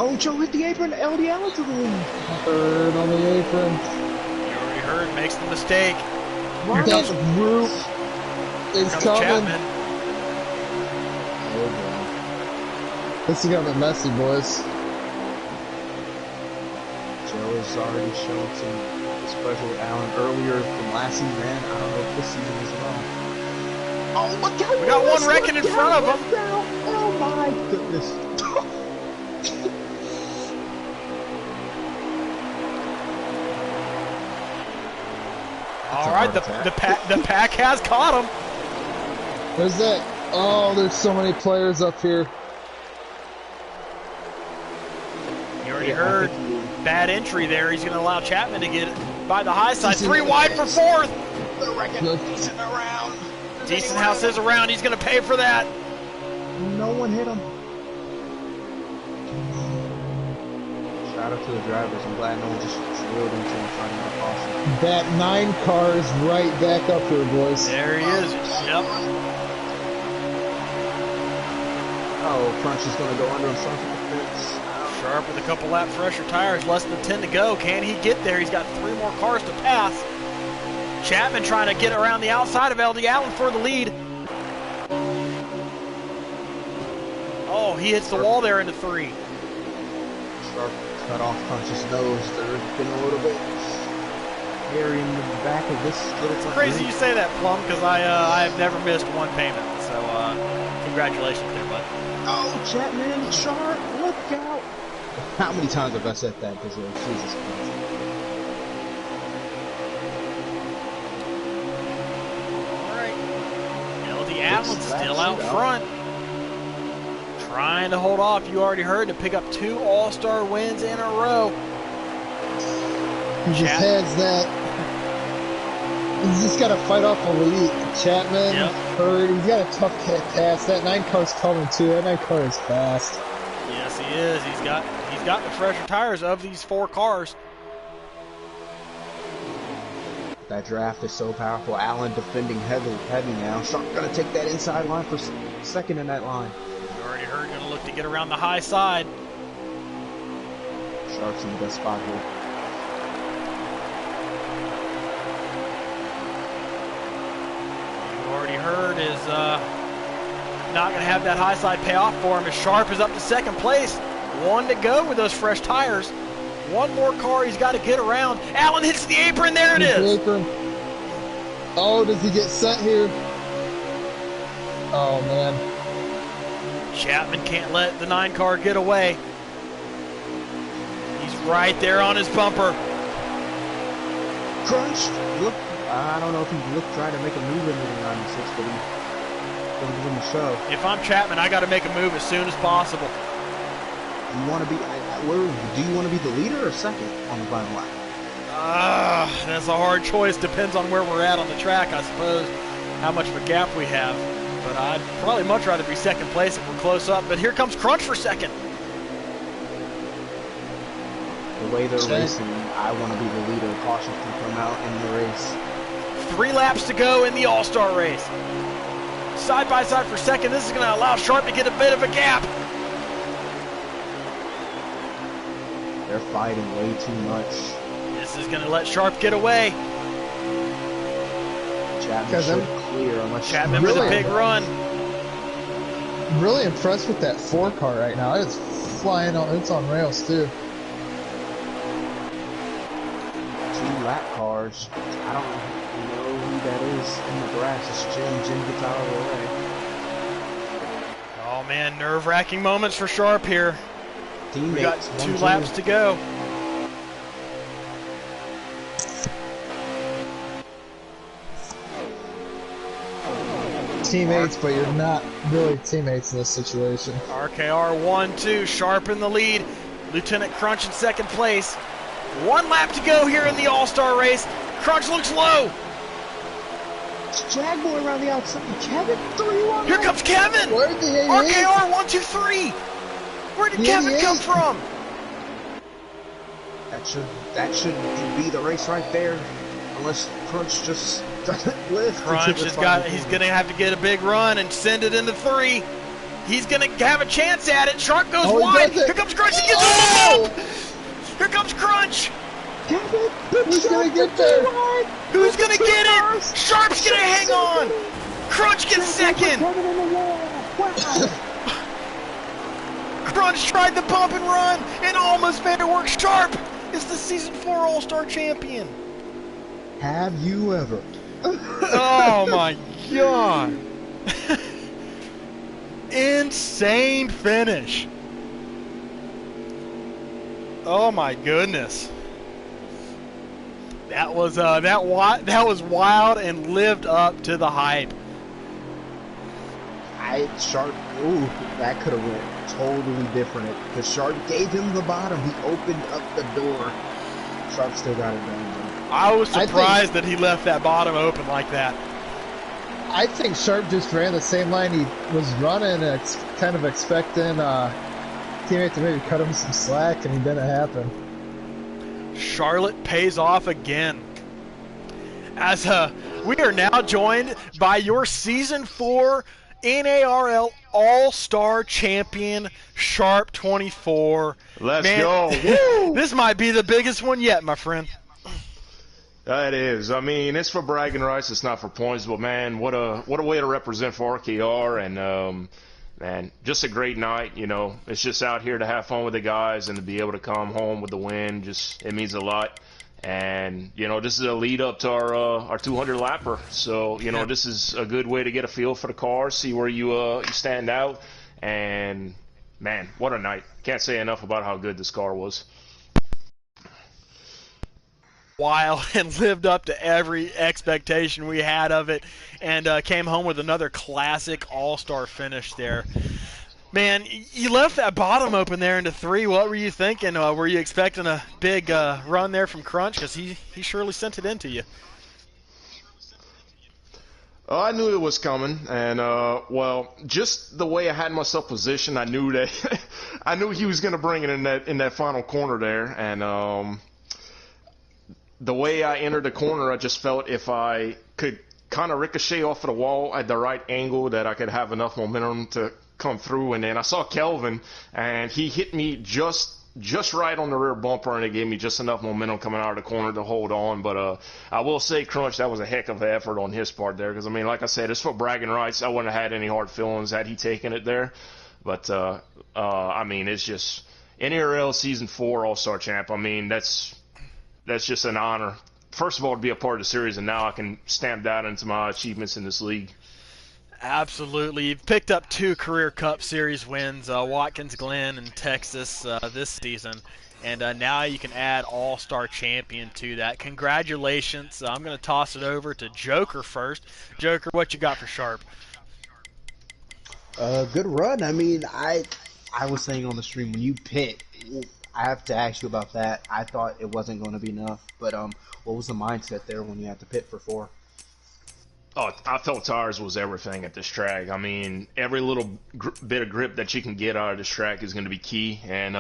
Oh, Joe hit the apron. LD Allen to the lead. Third on the apron. You already heard. Makes the mistake. Right. That group is Comes coming. Chapman. Oh, boy. This is gonna be messy, boys. Joe has already shown some special with Allen earlier from last season. I don't know if this season as well. Oh, look out! We got one wrecking in front of him. Oh my goodness! All right, the pack has caught him. There's that. Oh, there's so many players up here. You already heard. Bad entry there. He's going to allow Chapman to get by the high side. 3 wide for 4th. They're wrecking decent around. Decent house is around. He's going to pay for that. No one hit him. Shout out to the drivers. I'm glad no one just drilled into him trying to make it awesome. That 9 car is right back up here, boys. There he is. Yep. Oh, Crunch is going to go under himself at the fence. Sharp with a couple lap fresher tires. Less than 10 to go. Can he get there? He's got 3 more cars to pass. Chapman trying to get around the outside of LD Allen for the lead. Oh, he hits the wall there into 3. Sharp cut off Crunch's nose. They're been a little bit hairy in the back of this little. It's crazy you say that, Plum, because I have never missed one payment. So congratulations there, bud. Oh, Chapman, Sharp, look out! How many times have I said that? Because Jesus Christ. Allen's still out front. Trying to hold off, you already heard, to pick up 2 All-Star wins in a row. He just has that. He's just got to fight off a lead. Chapman, Hurd, he's got a tough pass. That 9 car's coming too. That 9 car is fast. Yes, he is. He's got the fresher tires of these 4 cars. That draft is so powerful. Allen defending heavy now. Sharp gonna take that inside line for second in that line. You already heard, gonna look to get around the high side. Sharp's in the best spot here. You already heard is not gonna have that high side pay off for him as Sharp is up to 2nd place. 1 to go with those fresh tires. 1 more car he's got to get around. Allen hits the apron. There it is. Oh, does he get set here? Oh, man. Chapman can't let the 9 car get away. He's right there on his bumper. Crunch. Look, I don't know if he tried to make a move in the 96, but he doesn't give him a show. If I'm Chapman, I got to make a move as soon as possible. You want to be? Do you want to be the leader or second on the final lap? That's a hard choice. Depends on where we're at on the track, I suppose. How much of a gap we have. But I'd probably much rather be 2nd place if we're close up. But here comes Crunch for 2nd. The way they're racing, I want to be the leader. Caution can come out in the race. 3 laps to go in the All-Star race. Side by side for 2nd. This is going to allow Sharp to get a bit of a gap. They're fighting way too much. This is going to let Sharp get away. Chapman should clear unless Chapman with a big run. I'm really impressed with that 4 car right now. It's flying on. It's on rails too. 2 lap cars. I don't know who that is in the grass. It's Jim. Jim gets out of the way. Oh man, nerve-wracking moments for Sharp here. Teammates, we got 2 laps to go. teammates, but you're not really teammates in this situation. RKR 1-2, Sharp in the lead. Lieutenant Crunch in second place. 1 lap to go here in the All-Star race. Crunch looks low. Jaguar around the outside. Kevin, 3-1. Here comes Kevin. Where'd the RKR 1-2-3. Where did Kevin come from? That should be the race right there, unless Crunch just doesn't lift. Crunch he's gonna have to get a big run and send it into 3. He's gonna have a chance at it. Sharp goes wide. Here comes Crunch. He gets on the bump. Here comes Crunch. Kevin, who's gonna get there? Who's gonna get it? Sharp's gonna hang on. Crunch gets second. Crunch tried the bump and run and almost made it work. Sharp is the Season 4 All-Star champion. Have you ever? Oh my god. Insane finish. Oh my goodness. That was that was wild and lived up to the hype. Sharp, ooh, that could have went totally different. Because Sharp gave him the bottom. He opened up the door. Sharp still got it done. I was surprised that he left that bottom open like that. I think Sharp just ran the same line he was running, and kind of expecting teammate to maybe cut him some slack, and it didn't happen. Charlotte pays off again. As we are now joined by your Season 4 NARL All-Star Champion, Sharp 24. Let's go. This might be the biggest one yet, my friend. It is. I mean, it's for bragging rights. It's not for points. But man, what a way to represent for RKR, and man, just a great night. You know, it's just out here to have fun with the guys and to be able to come home with the win. Just it means a lot. And you know, this is a lead up to our 200 lapper. So you know, this is a good way to get a feel for the car, see where you stand out. And man, what a night! Can't say enough about how good this car was. Wild and lived up to every expectation we had of it, and came home with another classic all-star finish there. Man, you left that bottom open there into 3. What were you thinking? Were you expecting a big run there from Crunch? Because he surely sent it into you. I knew it was coming, and well, just the way I had myself positioned, I knew that I knew he was going to bring it in that final corner there, and the way I entered the corner, I just felt if I could kind of ricochet off of the wall at the right angle, that I could have enough momentum to come through. And then I saw Kelvin, and he hit me just right on the rear bumper, and it gave me just enough momentum coming out of the corner to hold on. But I will say, Crunch, that was a heck of an effort on his part there, because I mean, like I said, it's for bragging rights. I wouldn't have had any hard feelings had he taken it there. But I mean, it's just NARL Season 4 All-Star Champ. I mean, that's just an honor. First of all, to be a part of the series, and now I can stamp that into my achievements in this league. Absolutely. You've picked up 2 Career Cup Series wins, Watkins Glen and Texas this season, and now you can add All-Star Champion to that. Congratulations. I'm going to toss it over to Joker first. Joker, what you got for Sharp? Good run. I mean, I was saying on the stream, when you pit, I have to ask you about that. I thought it wasn't going to be enough, but what was the mindset there when you had to pit for 4? Oh, I felt tires was everything at this track. I mean, every little bit of grip that you can get out of this track is going to be key. And,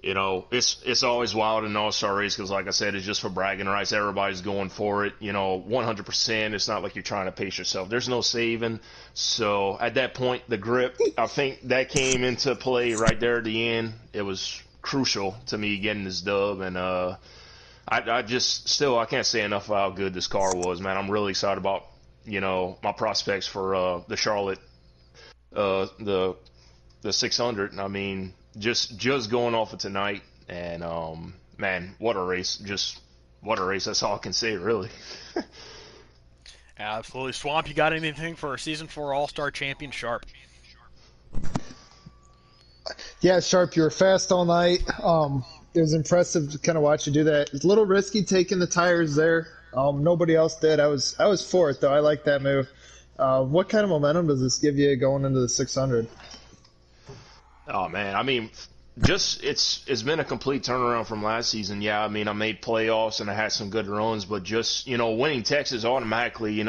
you know, it's always wild in an all-star race because, like I said, it's just for bragging rights. Everybody's going for it, you know, 100%. It's not like you're trying to pace yourself. There's no saving. So at that point, the grip, I think that came into play right there at the end. It was crucial to me getting this dub. And I can't say enough about how good this car was, man. I'm really excited about, you know, my prospects for the Charlotte, the 600. I mean, just going off of tonight, and man, what a race! Just what a race! That's all I can say, really. Absolutely, Swamp. You got anything for our Season 4 All-Star Champion, Sharp? Yeah, Sharp, you were fast all night. It was impressive to kind of watch you do that. It's a little risky taking the tires there. Nobody else did. I was fourth, though. I like that move. What kind of momentum does this give you going into the 600? Oh man, I mean, just it's been a complete turnaround from last season. Yeah, I mean, I made playoffs and I had some good runs, but just winning Texas automatically,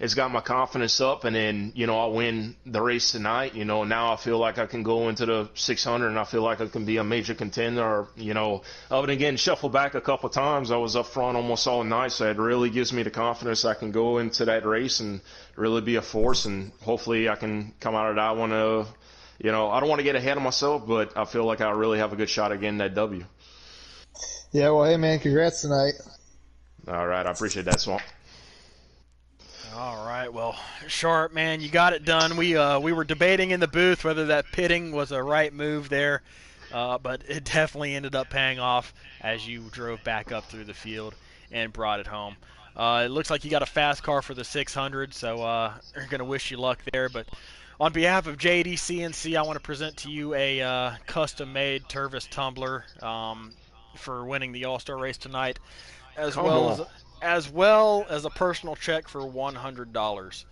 it's got my confidence up, and then I win the race tonight. Now I feel like I can go into the 600 and I feel like I can be a major contender. Other than getting shuffled back a couple times, I was up front almost all night, so it really gives me the confidence I can go into that race and really be a force, and hopefully I can come out of that one. I don't want to get ahead of myself, but I feel like I really have a good shot at getting that W. Yeah, well, hey, man, congrats tonight. All right, I appreciate that, Swamp. All right, well, Sharp, man, you got it done. We were debating in the booth whether that pitting was a right move there, but it definitely ended up paying off as you drove back up through the field and brought it home. It looks like you got a fast car for the 600, so we're going to wish you luck there. But on behalf of JDCNC, I want to present to you a custom-made Tervis tumbler for winning the All-Star race tonight, as well as a personal check for $100.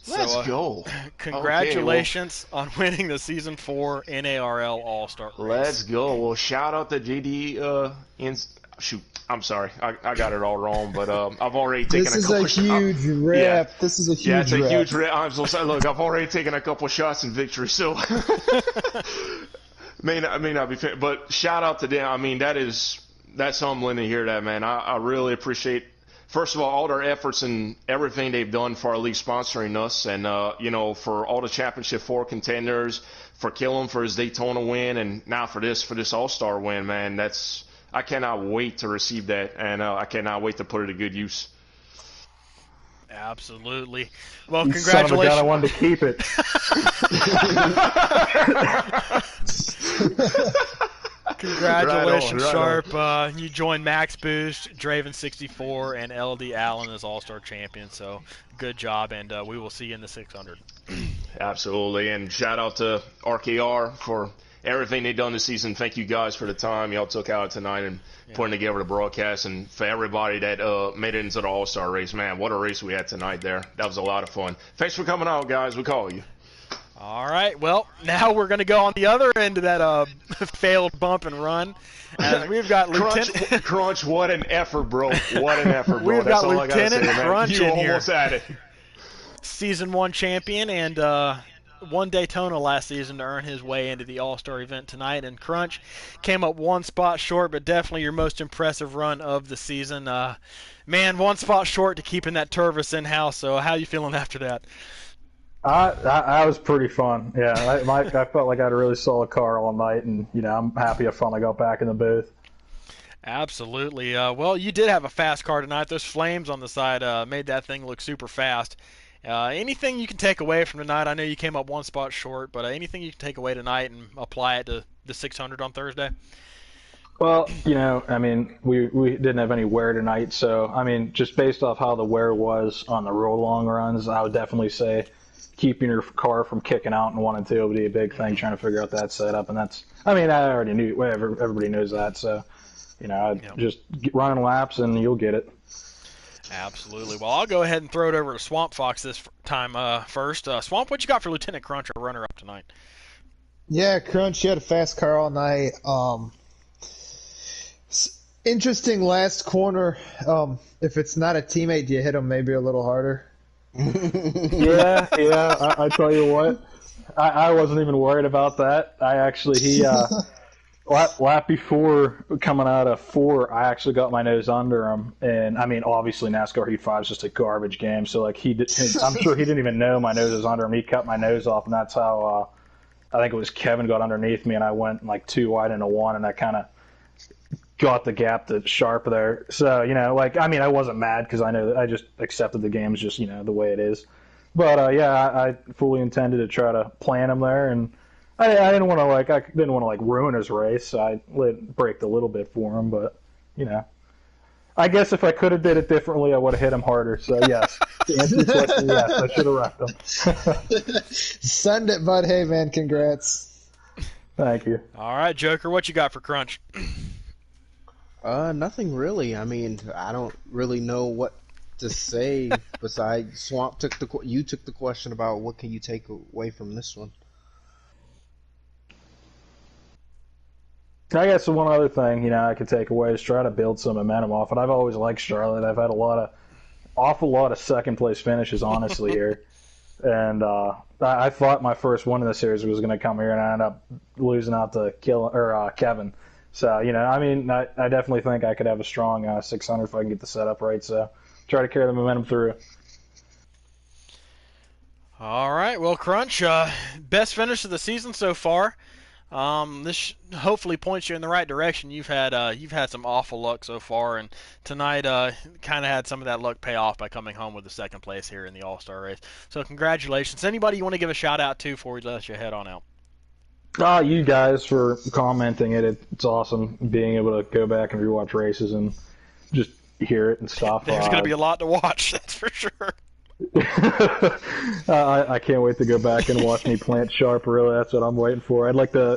Let's go. Congratulations on winning the Season 4 NARL All-Star race. Let's go. Well, shout out to JD. Shoot, I'm sorry. I got it all wrong, but I've already taken a couple shots. This is a huge rep. Yeah. This is a huge rep. Yeah, it's a huge rep. I'm so sorry. Look, I've already taken a couple shots in victory, so may not be fair. But shout out to them. I mean, that's humbling to hear that, man. I really appreciate, first of all their efforts and everything they've done for our league sponsoring us, and for all the Championship 4 contenders, for Killen for his Daytona win, and now for this All-Star win, man. I cannot wait to receive that, and I cannot wait to put it to good use. Absolutely. Well, you congratulations. Son of a gun, I wanted to keep it. Congratulations, right Sharp. You joined Max Boost, Draven64, and LD Allen as All-Star champion. So good job, and we will see you in the 600. Absolutely, and shout out to RKR for everything they've done this season. Thank you guys for the time y'all took out tonight and putting together the broadcast, and for everybody that made it into the All-Star race. Man, what a race we had tonight there. That was a lot of fun. Thanks for coming out, guys. We call you. All right, well, now we're going to go on the other end of that failed bump and run. As we've got Lieutenant Crunch, what an effort, bro. What an effort, bro. We've That's got all Lieutenant I gotta say, Crunch man. in You here. almost had it. Season 1 champion, and won Daytona last season to earn his way into the All-Star event tonight. And Crunch came up one spot short, but definitely your most impressive run of the season. Man, one spot short to keeping that Tervis in-house. So how you feeling after that? I was pretty fun. Yeah, I felt like I had a really solid car all night, and I'm happy I finally got back in the booth. Absolutely. Well, you did have a fast car tonight. Those flames on the side made that thing look super fast. Anything you can take away from tonight? I know you came up one spot short, but anything you can take away tonight and apply it to the 600 on Thursday? Well, I mean, we didn't have any wear tonight, so I mean, just based off how the wear was on the real long runs, I would definitely say keeping your car from kicking out in 1 and 2 would be a big thing, trying to figure out that setup. And I already knew, whatever, everybody knows that. So, just run laps and you'll get it. Absolutely. Well, I'll go ahead and throw it over to Swamp Fox this time first. Swamp, what you got for Lieutenant Crunch, our runner-up tonight? Yeah, Crunch, you had a fast car all night. Interesting last corner. If it's not a teammate, do you hit him maybe a little harder? Yeah. I tell you what, I wasn't even worried about that. Lap before coming out of 4, I actually got my nose under him, and I mean, obviously NASCAR Heat 5 is just a garbage game, so like I'm sure he didn't even know my nose was under him. He cut my nose off, and that's how I think it was Kevin got underneath me, and I went like 2 wide into 1, and I kind of got the gap to Sharp there. So I wasn't mad because I know that I just accepted the game's just the way it is. But I fully intended to try to plan him there, and I didn't want to ruin his race. So I braked a little bit for him, but I guess if I could have did it differently, I would have hit him harder. So yes, to answer your question, yes, I should have wrecked him. Send it, bud. Hey man, congrats. Thank you. All right, Joker, what you got for Crunch? Nothing really. I mean, I don't really know what to say besides Swamp you took the question about what can you take away from this one. I guess the one other thing, I could take away is try to build some momentum off it. I've always liked Charlotte. I've had awful lot of second place finishes, honestly, here. And I thought my first one in the series was going to come here, and I ended up losing out to Kevin. So, I definitely think I could have a strong 600 if I can get the setup right. So, try to carry the momentum through. All right, well, Crunch, best finish of the season so far. This hopefully points you in the right direction. You've had some awful luck so far, and tonight kind of had some of that luck pay off by coming home with the second place here in the All-Star race. So congratulations. Anybody you want to give a shout out to before we let you head on out? You guys for commenting it. It's awesome being able to go back and rewatch races and just hear it and stuff. There's going to be a lot to watch, that's for sure. I can't wait to go back and watch me plant Sharp. Really, that's what I'm waiting for. I'd like to.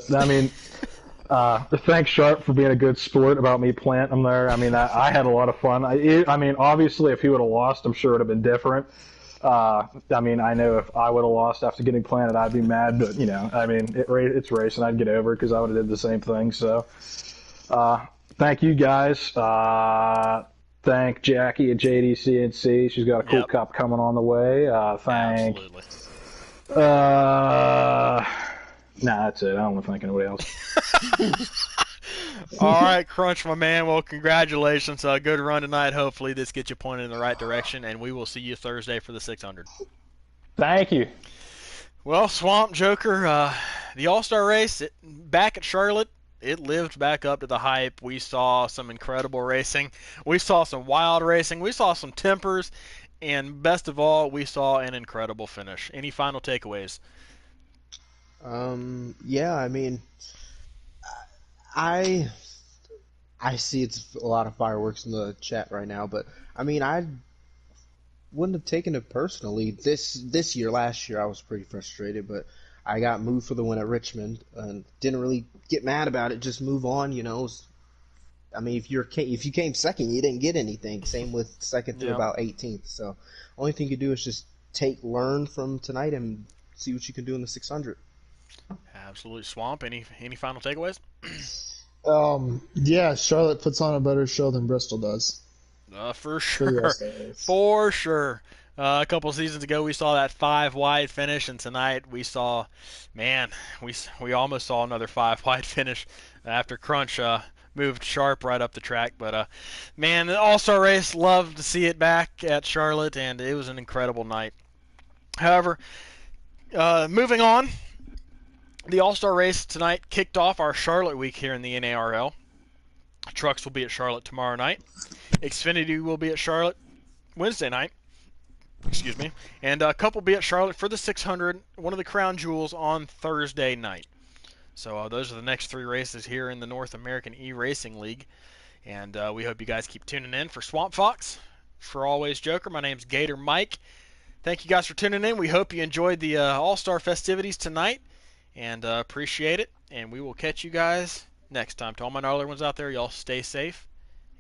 Thank Sharp for being a good sport about me planting him there. I had a lot of fun. Obviously, if he would have lost, I'm sure it would have been different. I know if I would have lost after getting planted, I'd be mad. But it's racing. I'd get over it because I would have did the same thing. So, thank you guys. Thank Jackie at JDCNC. She's got a cool cup coming on the way. Absolutely. That's it. I don't want to thank anybody else. All right, Crunch, my man. Well, congratulations. Good run tonight. Hopefully this gets you pointed in the right direction, and we will see you Thursday for the 600. Thank you. Well, Swamp Joker, the All-Star race back at Charlotte, it lived back up to the hype. We saw some incredible racing. We saw some wild racing. We saw some tempers. And best of all, we saw an incredible finish. Any final takeaways? I see it's a lot of fireworks in the chat right now, but I wouldn't have taken it personally. This year, last year, I was pretty frustrated, but I got moved for the win at Richmond and didn't really get mad about it. Just move on, if you came second, you didn't get anything. Same with second through about 18th. So, only thing you do is just learn from tonight and see what you can do in the 600. Absolutely, Swamp. Any final takeaways? Charlotte puts on a better show than Bristol does. For sure. For sure. A couple seasons ago, we saw that 5 wide finish, and tonight we saw, we almost saw another 5 wide finish after Crunch moved Sharp right up the track. But, the All-Star race, loved to see it back at Charlotte, and it was an incredible night. However, moving on, the All-Star race tonight kicked off our Charlotte week here in the NARL. Trucks will be at Charlotte tomorrow night. Xfinity will be at Charlotte Wednesday night. Excuse me. And a couple will be at Charlotte for the 600, one of the crown jewels, on Thursday night. So those are the next 3 races here in the North American eRacing League. And we hope you guys keep tuning in. For Swamp Fox, for Always Joker, my name's Gator Mike. Thank you guys for tuning in. We hope you enjoyed the All-Star festivities tonight, and appreciate it. And we will catch you guys next time. To all my gnarly ones out there, y'all stay safe,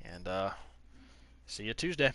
and see you Tuesday.